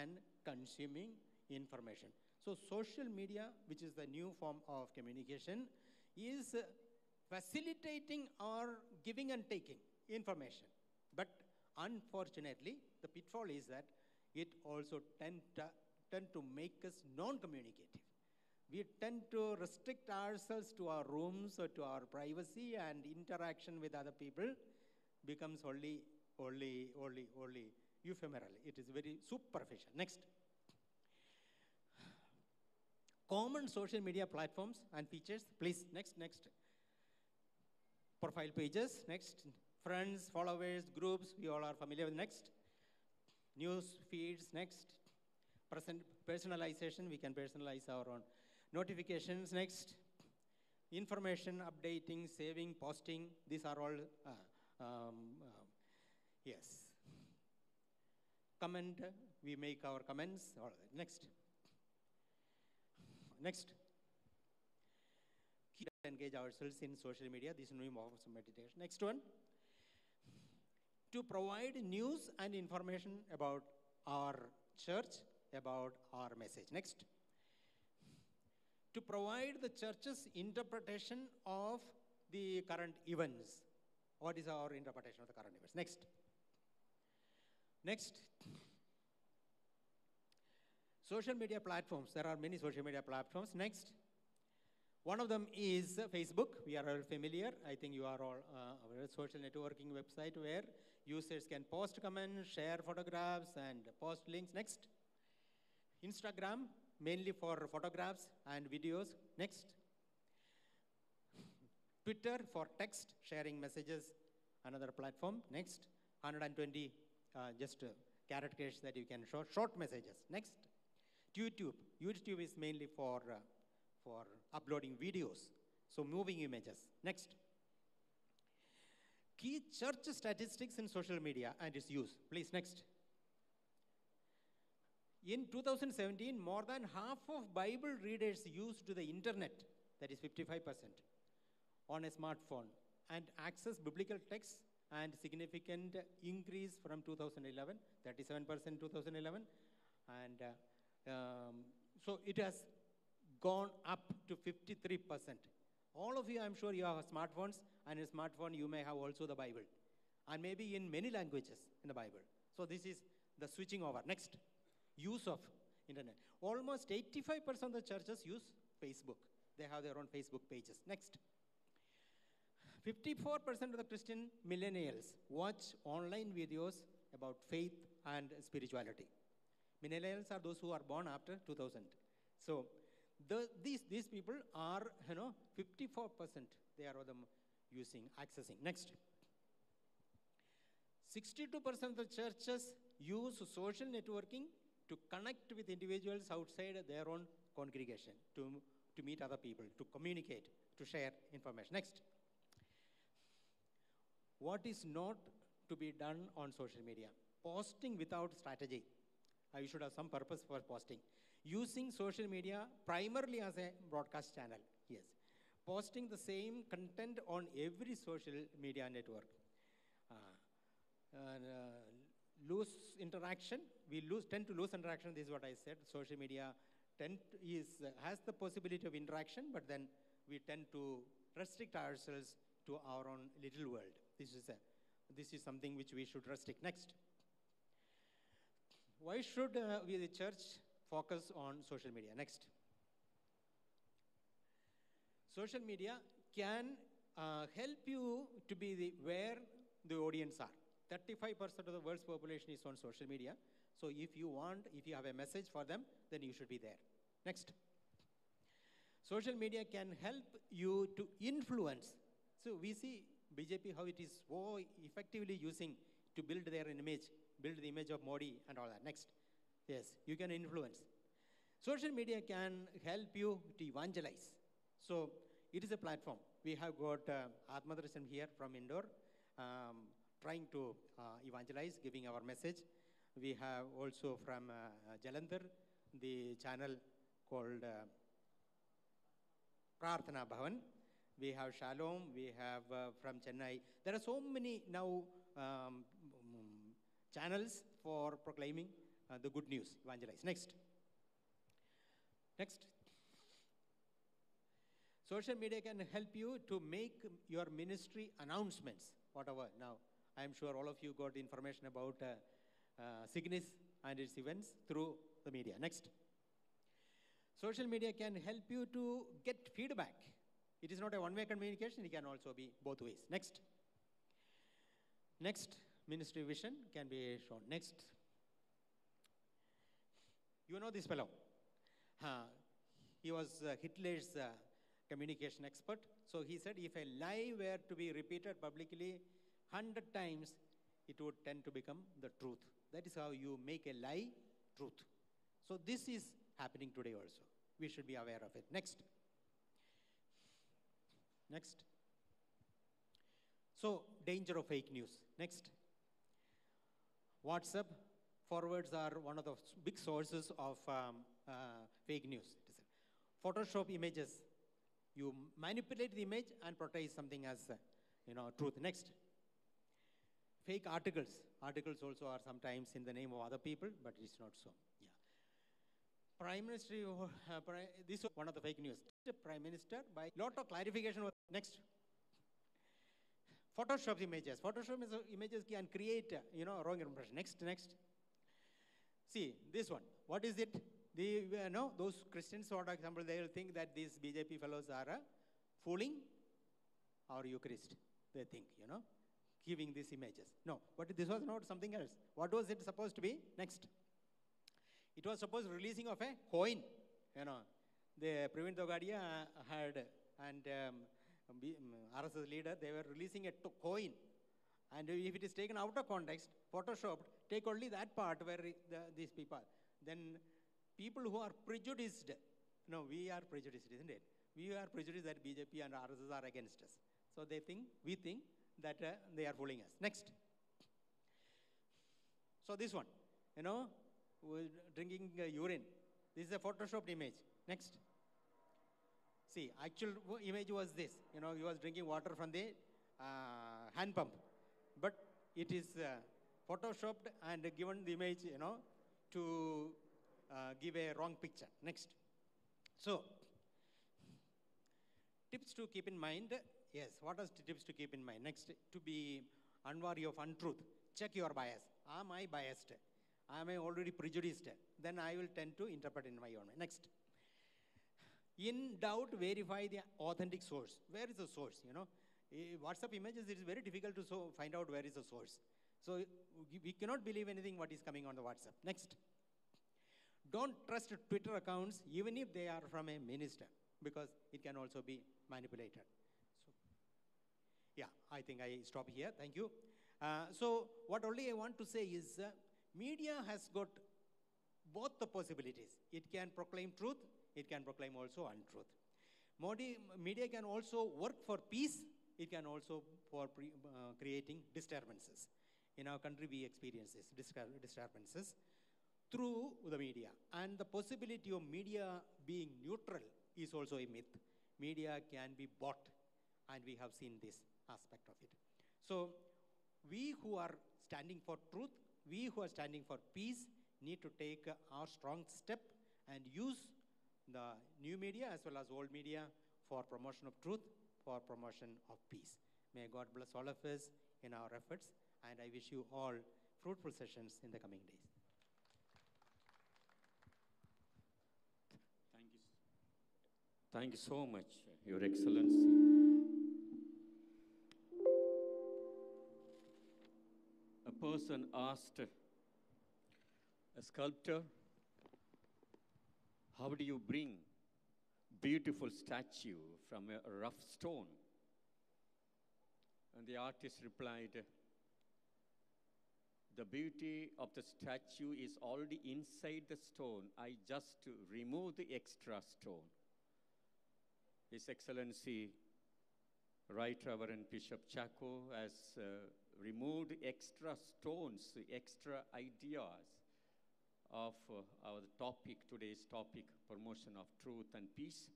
and consuming information. So social media, which is the new form of communication, is facilitating or giving and taking information. But unfortunately, the pitfall is that it also tend to make us non-communicative. We tend to restrict ourselves to our rooms or to our privacy, and interaction with other people becomes only ephemeral. It is very superficial. Next. Common social media platforms and features. Please, next. Profile pages. Next. Friends, followers, groups, we all are familiar with. Next. News feeds. Next. Personalization, we can personalize our own notifications. Next. Information, updating, saving, posting, these are all, yes. Comment, we make our comments. All right. Next. Engage ourselves in social media. This is new form of meditation. Next one. To provide news and information about our church, about our message. Next. To provide the church's interpretation of the current events. What is our interpretation of the current events? Next. Next, social media platforms. There are many social media platforms. Next, one of them is Facebook. We are all familiar. I think you are all aware of social networking website where users can post comments, share photographs, and post links. Next, Instagram, mainly for photographs and videos. Next, Twitter for text, sharing messages, another platform. Next, 120 characters that you can show, short messages. Next, YouTube. YouTube is mainly for uploading videos, so moving images. Next, key church statistics in social media and its use. Please, next. In 2017, more than half of Bible readers used the internet, that is 55%, on a smartphone and access biblical texts, and significant increase from 2011, 37% 2011, and so it has gone up to 53%. All of you, I'm sure you have smartphones, and in a smartphone you may have also the Bible, and maybe in many languages in the Bible. So this is the switching over. Next, use of internet. Almost 85% of the churches use Facebook. They have their own Facebook pages. Next, 54% of the Christian millennials watch online videos about faith and spirituality. Millennials are those who are born after 2000. So these people are, 54%, they are them using, accessing. Next, 62% of the churches use social networking to connect with individuals outside their own congregation, to meet other people, to communicate, to share information. Next, what is not to be done on social media? Posting without strategy. You should have some purpose for posting. Using social media primarily as a broadcast channel. Yes. Posting the same content on every social media network. Lose interaction. We tend to lose interaction. This is what I said. Social media has the possibility of interaction, but then we tend to restrict ourselves to our own little world. This is something which we should restrict. Next, why should we, the church, focus on social media? Next, social media can help you to be where the audience are. 35% of the world's population is on social media. So if you have a message for them, then you should be there. Next, social media can help you to influence. So we see BJP, how it is so effectively using to build their image, build the image of Modi and all that. Next, yes, you can influence. Social media can help you to evangelize. So it is a platform. We have got Atmadarshan here from Indore, trying to evangelize, giving our message. We have also from Jalandhar, the channel called Prarthana Bhavan. We have Shalom, we have from Chennai. There are so many now channels for proclaiming the good news, evangelize. Next. Social media can help you to make your ministry announcements, whatever. Now, I'm sure all of you got information about Cygnus and its events through the media. Next. Social media can help you to get feedback. It is not a one-way communication, it can also be both ways. Next, ministry vision can be shown. Next, you know this fellow. He was Hitler's communication expert. So he said if a lie were to be repeated publicly 100 times, it would tend to become the truth. That is how you make a lie truth. So this is happening today also. We should be aware of it. Next. So, danger of fake news. Next. WhatsApp forwards are one of the big sources of fake news. Photoshop images. You manipulate the image and portray something as truth. Next. Fake articles. Articles also are sometimes in the name of other people, but it's not so. Yeah. Prime Minister, this is one of the fake news. Prime Minister, by lot of clarification. Next. Photoshop images. Photoshop images can create, wrong impression. Next. See, this one. What is it? Those Christians, for example, they will think that these BJP fellows are fooling our Eucharist. They think, giving these images. No, but this was not something else. What was it supposed to be? Next. It was supposed releasing of a coin. The Praveen Togadia had, and RSS leader, they were releasing a coin. And if it is taken out of context, photoshopped, take only that part where these people, then people who are prejudiced, we are prejudiced, isn't it? We are prejudiced that BJP and RSS are against us. So we think that they are fooling us. Next. So this one, drinking urine. This is a photoshopped image. Next. See, actual image was this. He was drinking water from the hand pump. But it is photoshopped and given the image, to give a wrong picture. Next. So, tips to keep in mind. Yes, what are tips to keep in mind? Next, to be unwary of untruth. Check your bias. Am I biased? Am I already prejudiced? Then I will tend to interpret in my own way. Next. In doubt, verify the authentic source. Where is the source? WhatsApp images, it is very difficult to find out where is the source. So we cannot believe anything what is coming on the WhatsApp. Next. Don't trust Twitter accounts even if they are from a minister, because it can also be manipulated. So, yeah, I think I stop here. Thank you. So what only I want to say is media has got both the possibilities. It can proclaim truth. It can proclaim also untruth. Media can also work for peace. It can also for creating disturbances. In our country, we experience this disturbances through the media. And the possibility of media being neutral is also a myth. Media can be bought, and we have seen this aspect of it. So we who are standing for truth, we who are standing for peace, need to take our strong step and use the new media as well as old media for promotion of truth, for promotion of peace. May God bless all of us in our efforts, and I wish you all fruitful sessions in the coming days. Thank you so much, Your Excellency. A person asked a sculptor, how do you bring beautiful statue from a rough stone? And the artist replied, the beauty of the statue is already inside the stone. I just remove the extra stone. His Excellency, Right Reverend Bishop Chaco has removed extra stones, extra ideas of our topic, today's topic, promotion of truth and peace.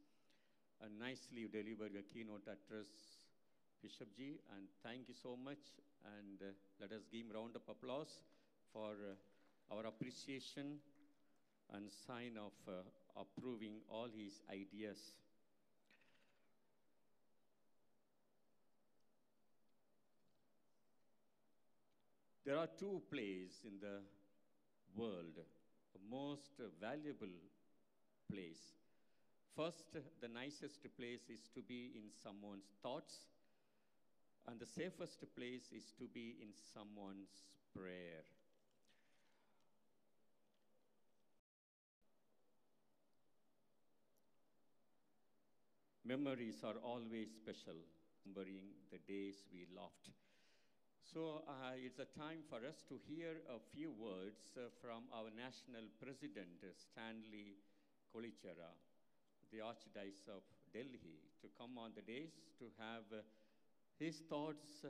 And nicely you delivered your keynote address, Bishop Ji, and thank you so much. And let us give a round of applause for our appreciation and sign of approving all his ideas. There are two places in the world, the most valuable place. First, the nicest place is to be in someone's thoughts, and the safest place is to be in someone's prayer. Memories are always special, remembering the days we laughed. So it's a time for us to hear a few words from our national president, Stanley Kolichara, the Archdiocese of Delhi, to come on the days to have his thoughts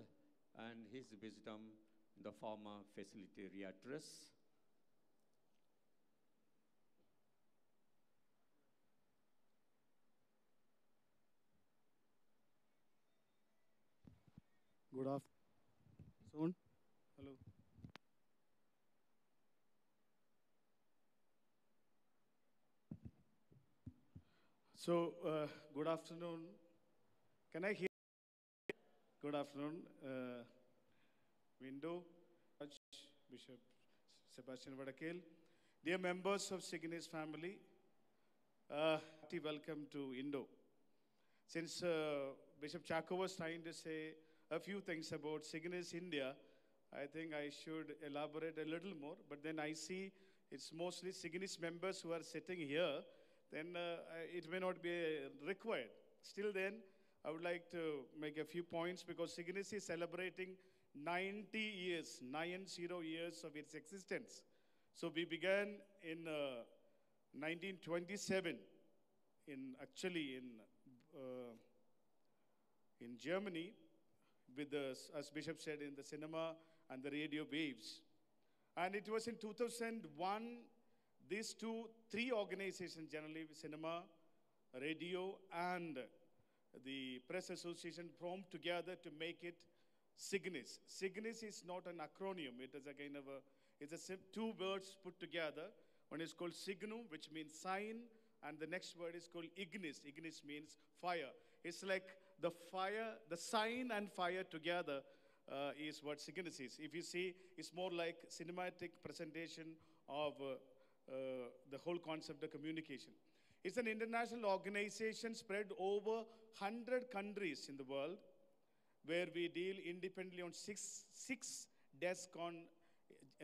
and his wisdom in the form of facilitatory address. Good afternoon. Hello. So, good afternoon. Can I hear? Good afternoon. Window, Bishop Sebastian Vadakil, dear members of Signis family, hearty welcome to Indo. Since Bishop Chaco was trying to say a few things about Signis India, I think I should elaborate a little more, but then I see it's mostly Signis members who are sitting here, then it may not be required. Still then, I would like to make a few points because Signis is celebrating 90 years, 90 years of its existence. So we began in 1927, in Germany, with the, as Bishop said, in the cinema and the radio waves. And it was in 2001, these three organizations, generally cinema, radio, and the press association formed together to make it Signis. Signis is not an acronym. It is a kind of two words put together. One is called signum, which means sign, and the next word is called ignis. Ignis means fire. It's like the fire, the sign and fire together is what Signis is. If you see, it's more like cinematic presentation of the whole concept of communication. It's an international organization spread over 100 countries in the world, where we deal independently on six desks on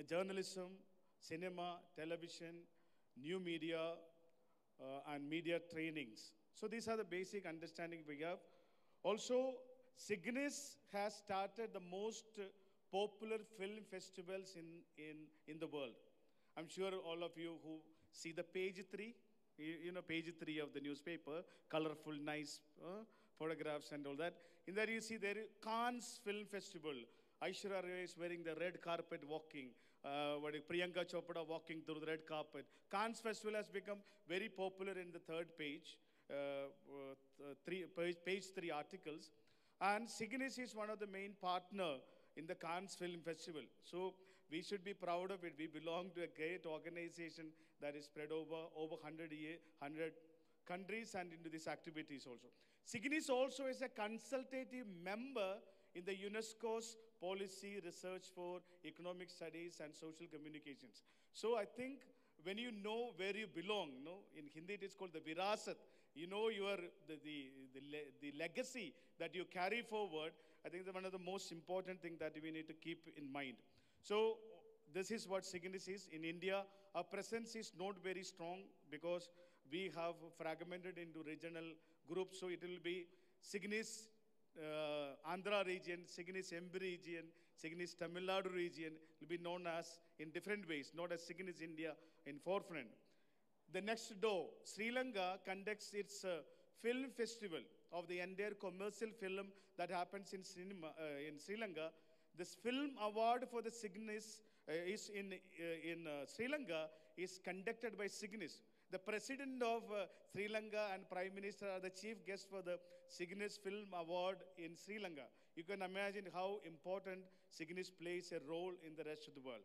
journalism, cinema, television, new media, and media trainings. So these are the basic understanding we have. Also, Signis has started the most popular film festivals in the world. I'm sure all of you who see the page 3, you know, page 3 of the newspaper, colorful, nice photographs and all that. In there you see there is Cannes Film Festival. Aishwarya Rai is wearing the red carpet walking. Priyanka Chopra walking through the red carpet. Cannes Festival has become very popular in the third page, page 3 articles. And Signis is one of the main partner in the Cannes Film Festival. So we should be proud of it. We belong to a great organization that is spread over 100 countries and into these activities also. Signis also is a consultative member in the UNESCO's Policy Research for Economic Studies and Social Communications. So I think when you know where you belong, in Hindi it is called the virasat, you know the legacy that you carry forward. I think that's one of the most important things that we need to keep in mind. So this is what Signis is. In India, our presence is not very strong because we have fragmented into regional groups. So it will be Signis Andhra region, Signis MP region, Signis Tamil Nadu region will be known as in different ways, not as Signis India in forefront. The next door, Sri Lanka conducts its film festival of the entire commercial film that happens in Sri Lanka. This film award for the Signis is in Sri Lanka is conducted by Signis. The president of Sri Lanka and Prime Minister are the chief guests for the Signis Film Award in Sri Lanka. You can imagine how important Signis plays a role in the rest of the world.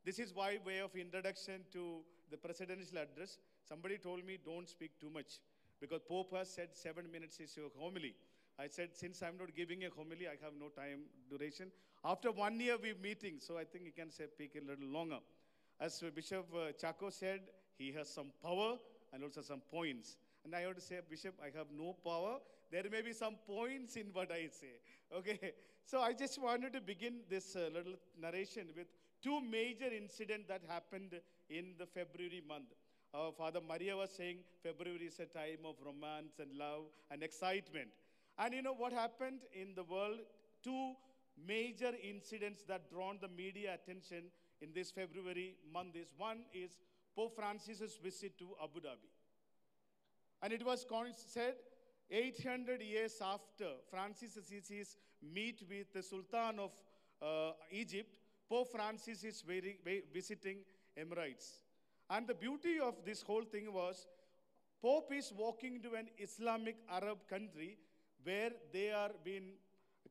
This is by way of introduction to the presidential address. Somebody told me don't speak too much because Pope has said 7 minutes is your homily. I said, since I'm not giving a homily, I have no time duration. After 1 year we're meeting, so I think you can speak a little longer. As Bishop Chaco said, he has some power and also some points. And I have to say, Bishop, I have no power. There may be some points in what I say. Okay, so I just wanted to begin this little narration with two major incidents that happened in the February month. Father Maria was saying February is a time of romance and love and excitement. And you know what happened in the world? Two major incidents that drawn the media attention in this February month is, one is Pope Francis's visit to Abu Dhabi. And it was said 800 years after Francis Assisi's meet with the Sultan of Egypt, Pope Francis is visiting Emirates. And the beauty of this whole thing was, Pope is walking to an Islamic Arab country where they are being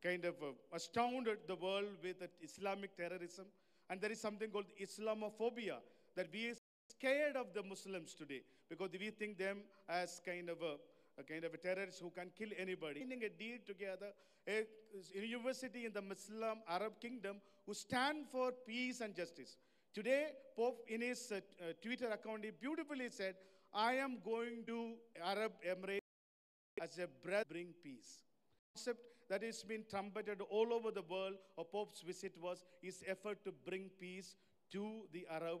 kind of astounded the world with Islamic terrorism. And there is something called Islamophobia, that we are scared of the Muslims today because we think them as kind of a kind of a terrorist who can kill anybody. Signing a deal together, a university in the Muslim Arab kingdom who stand for peace and justice. Today, Pope in his Twitter account, he beautifully said, I am going to Arab Emirates as a brother bring peace. Concept that has been trumpeted all over the world of Pope's visit was his effort to bring peace to the Arab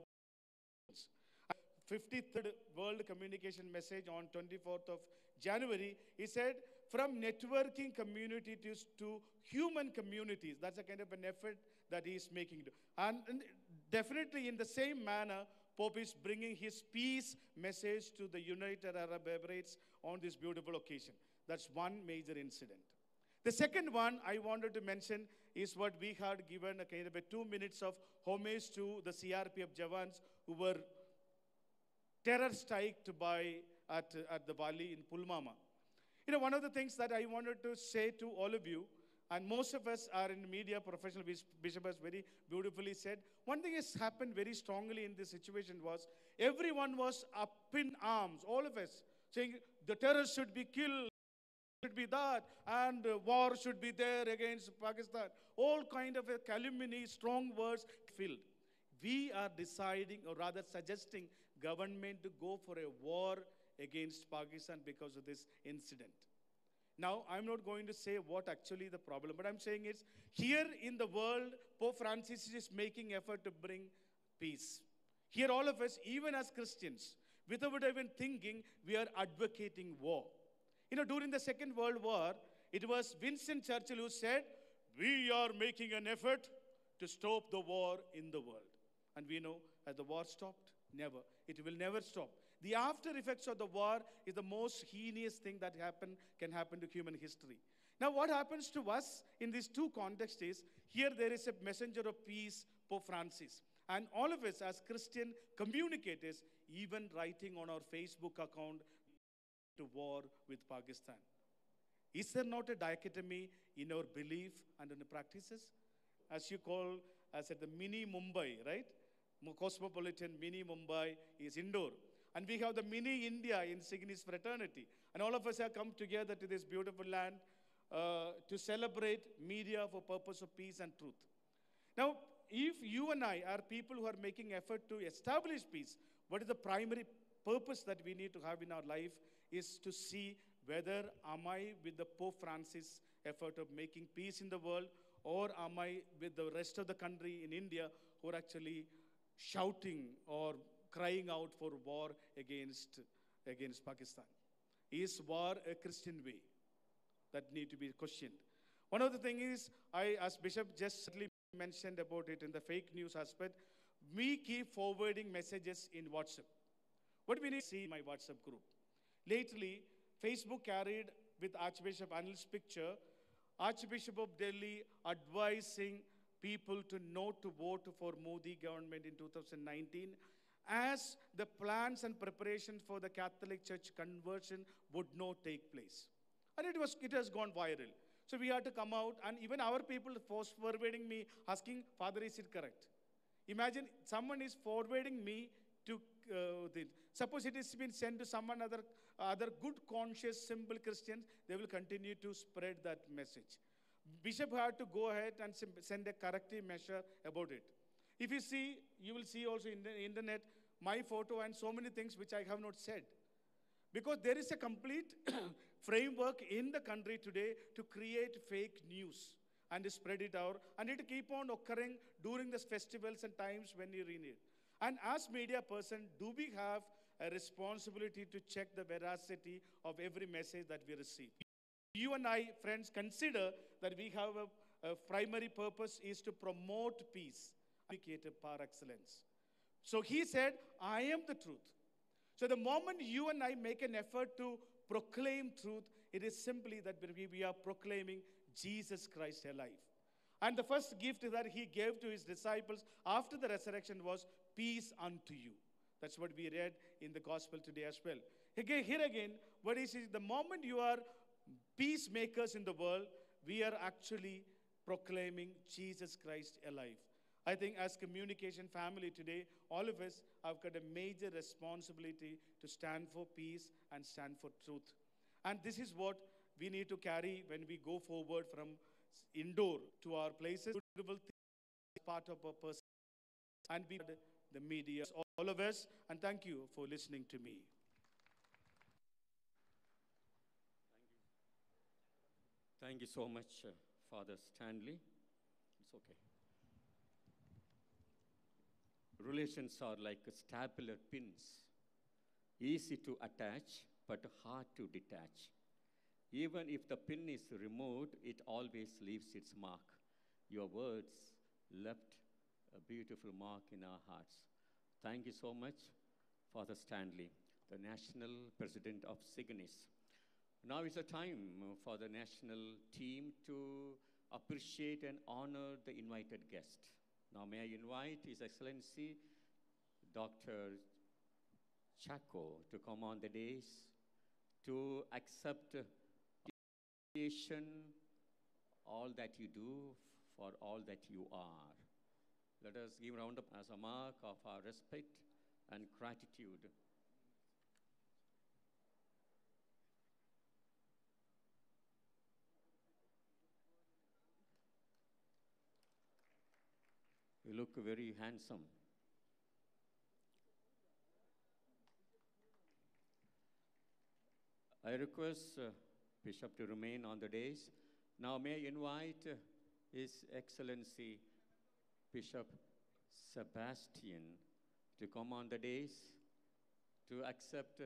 53rd World Communication Message on 24th of January, he said, from networking communities to human communities. That's a kind of an effort that he is making. And definitely in the same manner, Pope is bringing his peace message to the United Arab Emirates on this beautiful occasion. That's one major incident. The second one I wanted to mention is what we had given a kind of a 2 minutes of homage to the CRPF Jawans who were terror striked at the valley in Pulwama. You know, one of the things that I wanted to say to all of you, and most of us are in media professional, Bishop has very beautifully said, one thing has happened very strongly in this situation was, everyone was up in arms, all of us, saying the terrorists should be killed, should be that, and war should be there against Pakistan. All kind of a calumny, strong words filled. We are deciding, or rather suggesting, government to go for a war against Pakistan because of this incident. Now, I'm not going to say what actually the problem, but I'm saying is, here in the world, Pope Francis is making effort to bring peace. Here all of us, even as Christians, without even thinking, we are advocating war. You know, during the Second World War, it was Winston Churchill who said, we are making an effort to stop the war in the world. And we know, has the war stopped? Never. It will never stop. The after effects of the war is the most heinous thing that can happen to human history. Now, what happens to us in these two contexts is, here there is a messenger of peace, Pope Francis. And all of us as Christian communicators, even writing on our Facebook account, to war with Pakistan. Is there not a dichotomy in our belief and in the practices? As you call, as at the mini Mumbai, right? Cosmopolitan mini Mumbai is indoor. And we have the mini India in Signis fraternity. And all of us have come together to this beautiful land to celebrate media for purpose of peace and truth. Now, if you and I are people who are making effort to establish peace, what is the primary purpose that we need to have in our life is to see whether am I with the Pope Francis effort of making peace in the world, or am I with the rest of the country in India who are actually shouting or crying out for war against Pakistan. Is war a Christian way? That need to be questioned. One of the things is, as Bishop just mentioned about it in the fake news aspect, we keep forwarding messages in WhatsApp. What we need to see in my WhatsApp group. Lately, Facebook carried with Archbishop Anil's picture, Archbishop of Delhi advising people to not to vote for Modi government in 2019 as the plans and preparations for the Catholic Church conversion would not take place. And it has gone viral. So we had to come out, and even our people forwarding me asking, Father, is it correct? Imagine someone is forwarding me to suppose it has been sent to someone other good, conscious, simple Christians, they will continue to spread that message. Bishop had to go ahead and send a corrective measure about it. If you see, you will see also in the internet my photo and so many things which I have not said. Because there is a complete framework in the country today to create fake news and to spread it out, and it keep on occurring during the festivals and times when you read it. And as media person, do we have a responsibility to check the veracity of every message that we receive? You and I, friends, consider that we have a primary purpose is to promote peace, par excellence. So he said, I am the truth. So the moment you and I make an effort to proclaim truth, it is simply that we are proclaiming Jesus Christ alive. And the first gift that he gave to his disciples after the resurrection was peace unto you. That's what we read in the gospel today as well. Again, here again, what is it? The moment you are peacemakers in the world, we are actually proclaiming Jesus Christ alive. I think as communication family today, all of us have got a major responsibility to stand for peace and stand for truth. And this is what we need to carry when we go forward from indoor to our places. Beautiful thing, part of our person, and be the media, all of us. And thank you for listening to me. Thank you so much, Father Stanley. It's okay. Relations are like stapler pins, easy to attach but hard to detach. Even if the pin is removed, it always leaves its mark. Your words left a beautiful mark in our hearts. Thank you so much, Father Stanley, the National President of Signis. Now is the time for the national team to appreciate and honor the invited guest. Now may I invite His Excellency Dr. Chaco to come on the dais to accept appreciation, all that you do for all that you are. Let us give a round up as a mark of our respect and gratitude. You look very handsome. I request Bishop to remain on the dais. Now may I invite His Excellency Bishop Sebastian to come on the dais to accept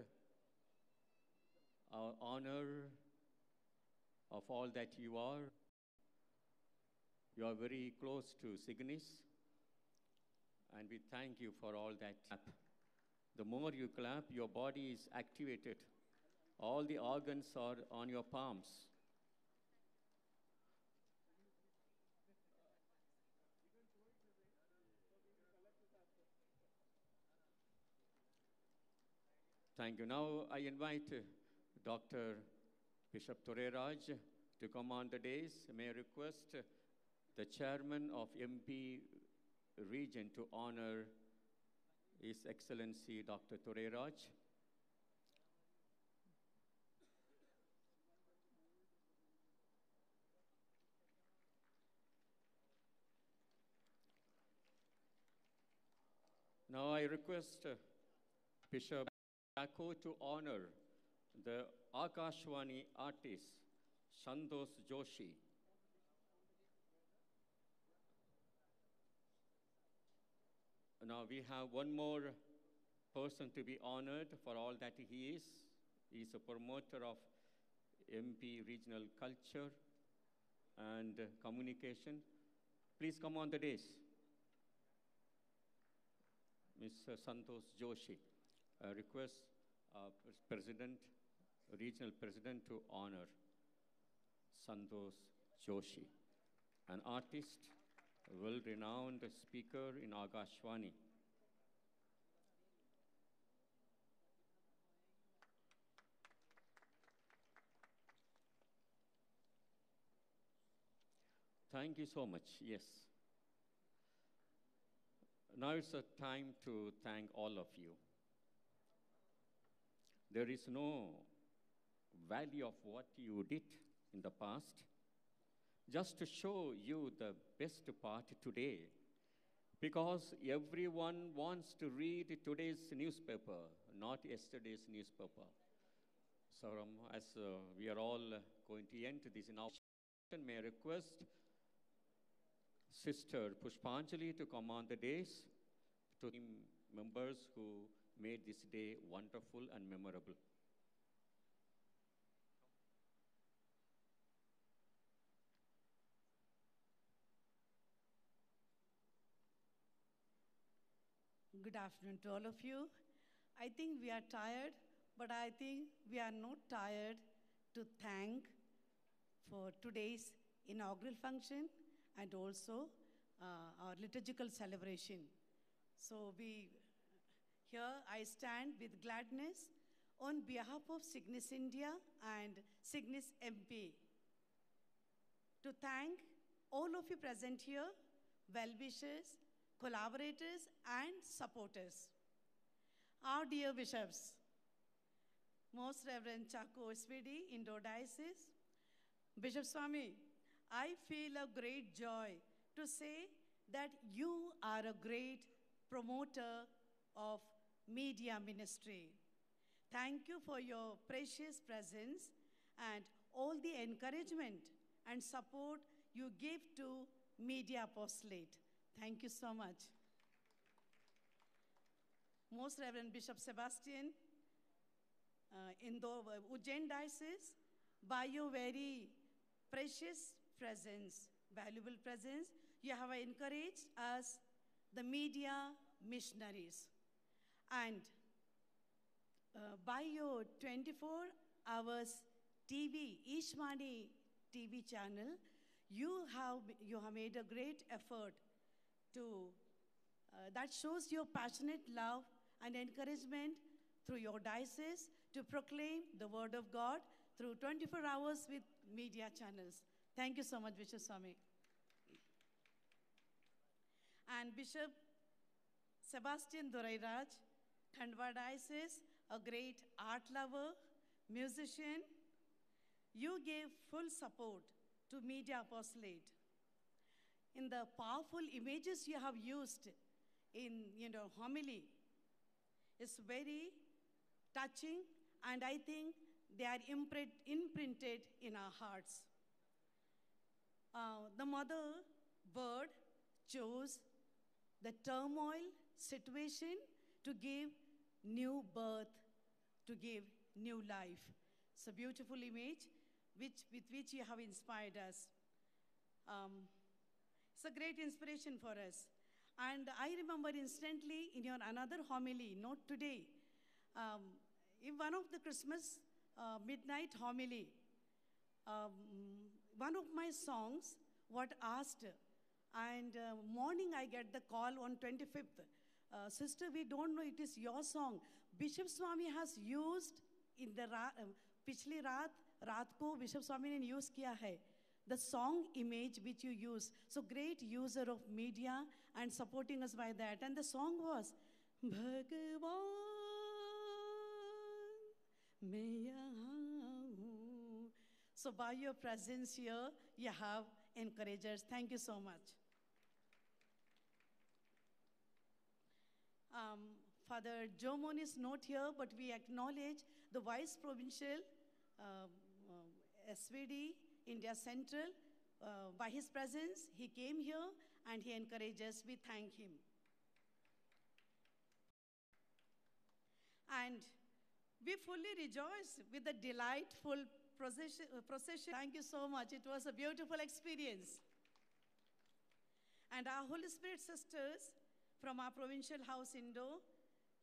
our honor of all that you are. You are very close to Signis, and we thank you for all that. The more you clap, your body is activated. All the organs are on your palms. Thank you. Now I invite Dr. Bishop Toreraj to come on the dais. May I request the chairman of MP region to honor His Excellency Dr. Toreraj. Now I request Bishop Chaco to honor the Akashwani artist, Santosh Joshi. Now we have one more person to be honored for all that he is. He is a promoter of MP regional culture and communication. Please come on the dais. Mr. Santosh Joshi. I request President, Regional President to honor Santosh Joshi, an artist, a well-renowned speaker in Akashwani. Thank you so much. Yes. Now it's a time to thank all of you. There is no value of what you did in the past. Just to show you the best part today, because everyone wants to read today's newspaper, not yesterday's newspaper. So as we are all going to end this inauguration, may I request Sister Pushpanjali to come on the dais to the members who made this day wonderful and memorable. Good afternoon to all of you. I think we are tired, but I think we are not tired to thank for today's inaugural function and also our liturgical celebration. So here I stand with gladness on behalf of Signis India and Signis MP to thank all of you present here, well-wishers, collaborators and supporters. Our dear bishops, Most Reverend Chaco Spidi, Indo Diocese. Bishop Swami, I feel a great joy to say that you are a great promoter of media ministry. Thank you for your precious presence and all the encouragement and support you give to Media Apostolate. Thank you so much. Most Reverend Bishop Sebastian, in the Ujjain Diocese, by your very precious presence, valuable presence, you have encouraged us, the media missionaries. And by your 24 hours TV, Ishmani TV channel, you have made a great effort to, that shows your passionate love and encouragement through your diocese to proclaim the word of God through 24 hours with media channels. Thank you so much, Bishop Swami. And Bishop Sebastian Dorairaj, Khandwa Diocese, a great art lover, musician. You gave full support to Media Apostolate. In the powerful images you have used in homily, it's very touching, and I think they are imprinted in our hearts. The mother bird chose the turmoil situation to give new birth, to give new life. It's a beautiful image with which you have inspired us. It's a great inspiration for us. And I remember instantly in your another homily, not today, in one of the Christmas midnight homily, one of my songs was asked, and morning I get the call on 25th. Sister, we don't know it is your song. Bishop Swami has used in the पिछली रात को Bishop Swami ने use किया है. The song image which you use. So great user of media and supporting us by that. And the song was Bhagwan मैं यहाँ हूँ. So by your presence here, you have encouragers. Thank you so much. Father Jomon is not here, but we acknowledge the Vice Provincial SVD, India Central. By his presence, he came here and he encourages. We thank him. And we fully rejoice with the delightful procession. Thank you so much. It was a beautiful experience. And our Holy Spirit sisters from our provincial house, Indo,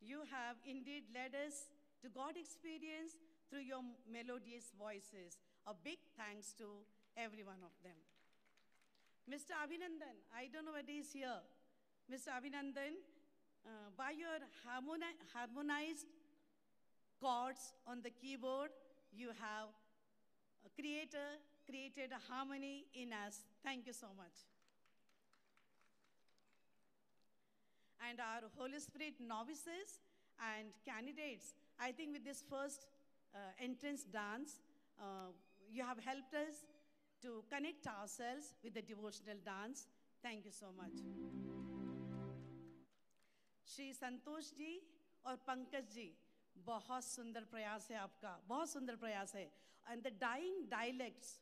you have indeed led us to God experience through your melodious voices. A big thanks to every one of them. Mr. Abhinandan, I don't know whether he's here. Mr. Abhinandan, by your harmonized chords on the keyboard, you have created a harmony in us. Thank you so much. And our Holy Spirit novices and candidates, I think with this first entrance dance, you have helped us to connect ourselves with the devotional dance. Thank you so much. Shri Santosh ji और पंकज जी, बहुत सुंदर प्रयास है आपका, बहुत सुंदर प्रयास है. And the dying dialects,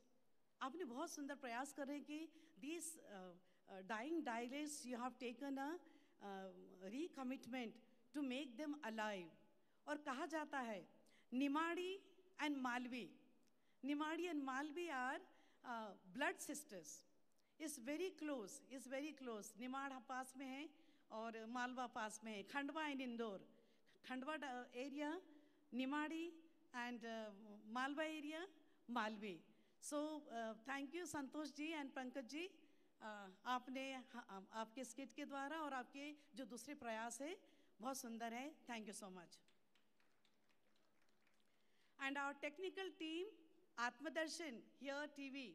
आपने बहुत सुंदर प्रयास कर रहे हैं कि these dying dialects you have taken a recommitment to make them alive. और कहा जाता है Nimadi and Malvi. Nimadi and Malvi are blood sisters. It's very close. It's very close. Nimada पास में है और मालवा पास में है. Khandwa and Indore. Khandwa area, Nimadi, and Malwa area, Malvi. So thank you Santosh ji and Pankaj ji. आपने आपके skit के द्वारा और आपके जो दूसरे प्रयास है बहुत सुंदर है. Thank you so much. And our technical team, Atmadarshan, here TV.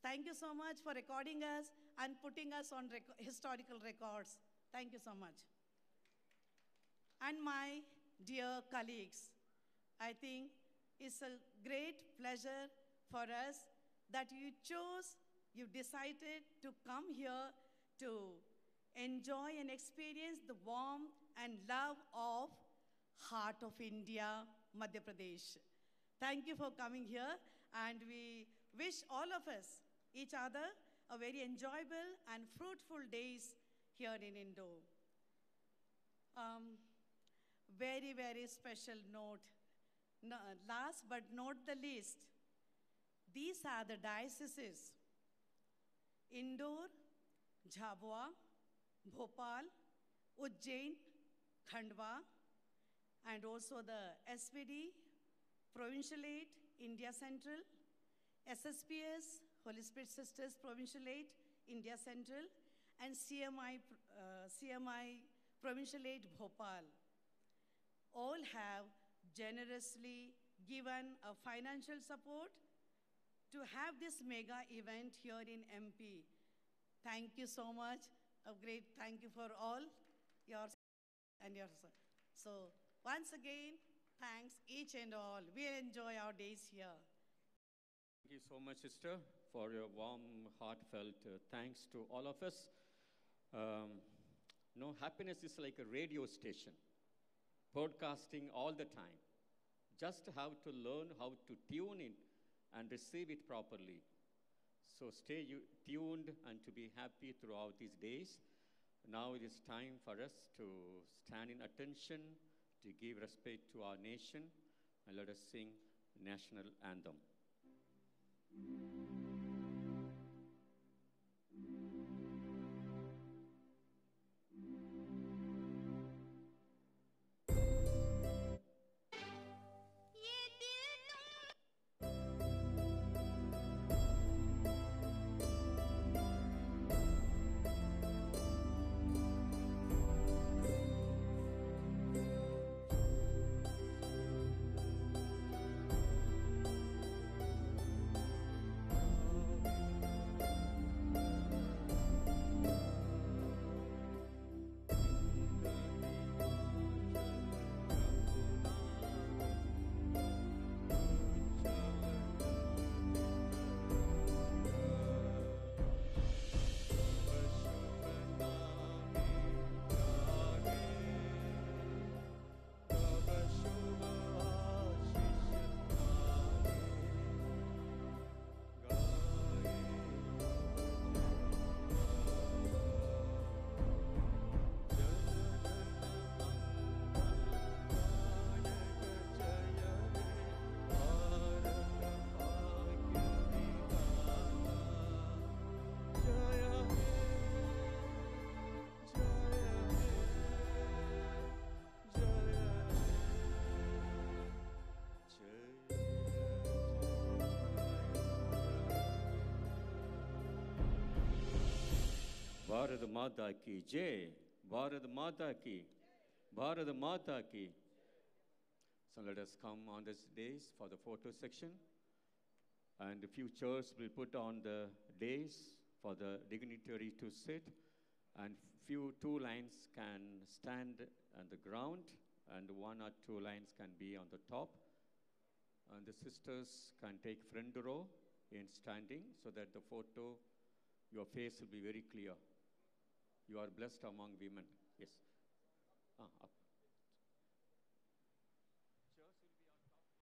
Thank you so much for recording us and putting us on historical records. Thank you so much. And my dear colleagues, I think it's a great pleasure for us that you chose, you decided to come here to enjoy and experience the warmth and love of heart of India, Madhya Pradesh. Thank you for coming here, and we wish all of us, each other, a very enjoyable and fruitful days here in Indore. Very, very special note. No, last but not the least, these are the dioceses: Indore, Jhabua, Bhopal, Ujjain, Khandwa, and also the SVD, Provincialate, India Central, SSPS, Holy Spirit Sisters Provincialate, India Central, and CMI Provincialate, Bhopal. All have generously given a financial support to have this mega event here in MP. Thank you so much. A great thank you for all your and your. So once again, thanks each and all. We enjoy our days here. Thank you so much, sister, for your warm, heartfelt thanks to all of us. No, happiness is like a radio station, broadcasting all the time. Just have to learn how to tune in and receive it properly. So stay tuned and to be happy throughout these days. Now it is time for us to stand in attention, to give respect to our nation, and let us sing national anthem. Bharat Mata ki Jai, Bharat Mata ki, Bharat Mata ki. So let us come on these days for the photo section. And a few chairs will put on the days for the dignitary to sit. And two lines can stand on the ground, and 1 or 2 lines can be on the top. And the sisters can take front row in standing so that the photo, your face will be very clear. You are blessed among women. Yes. Up.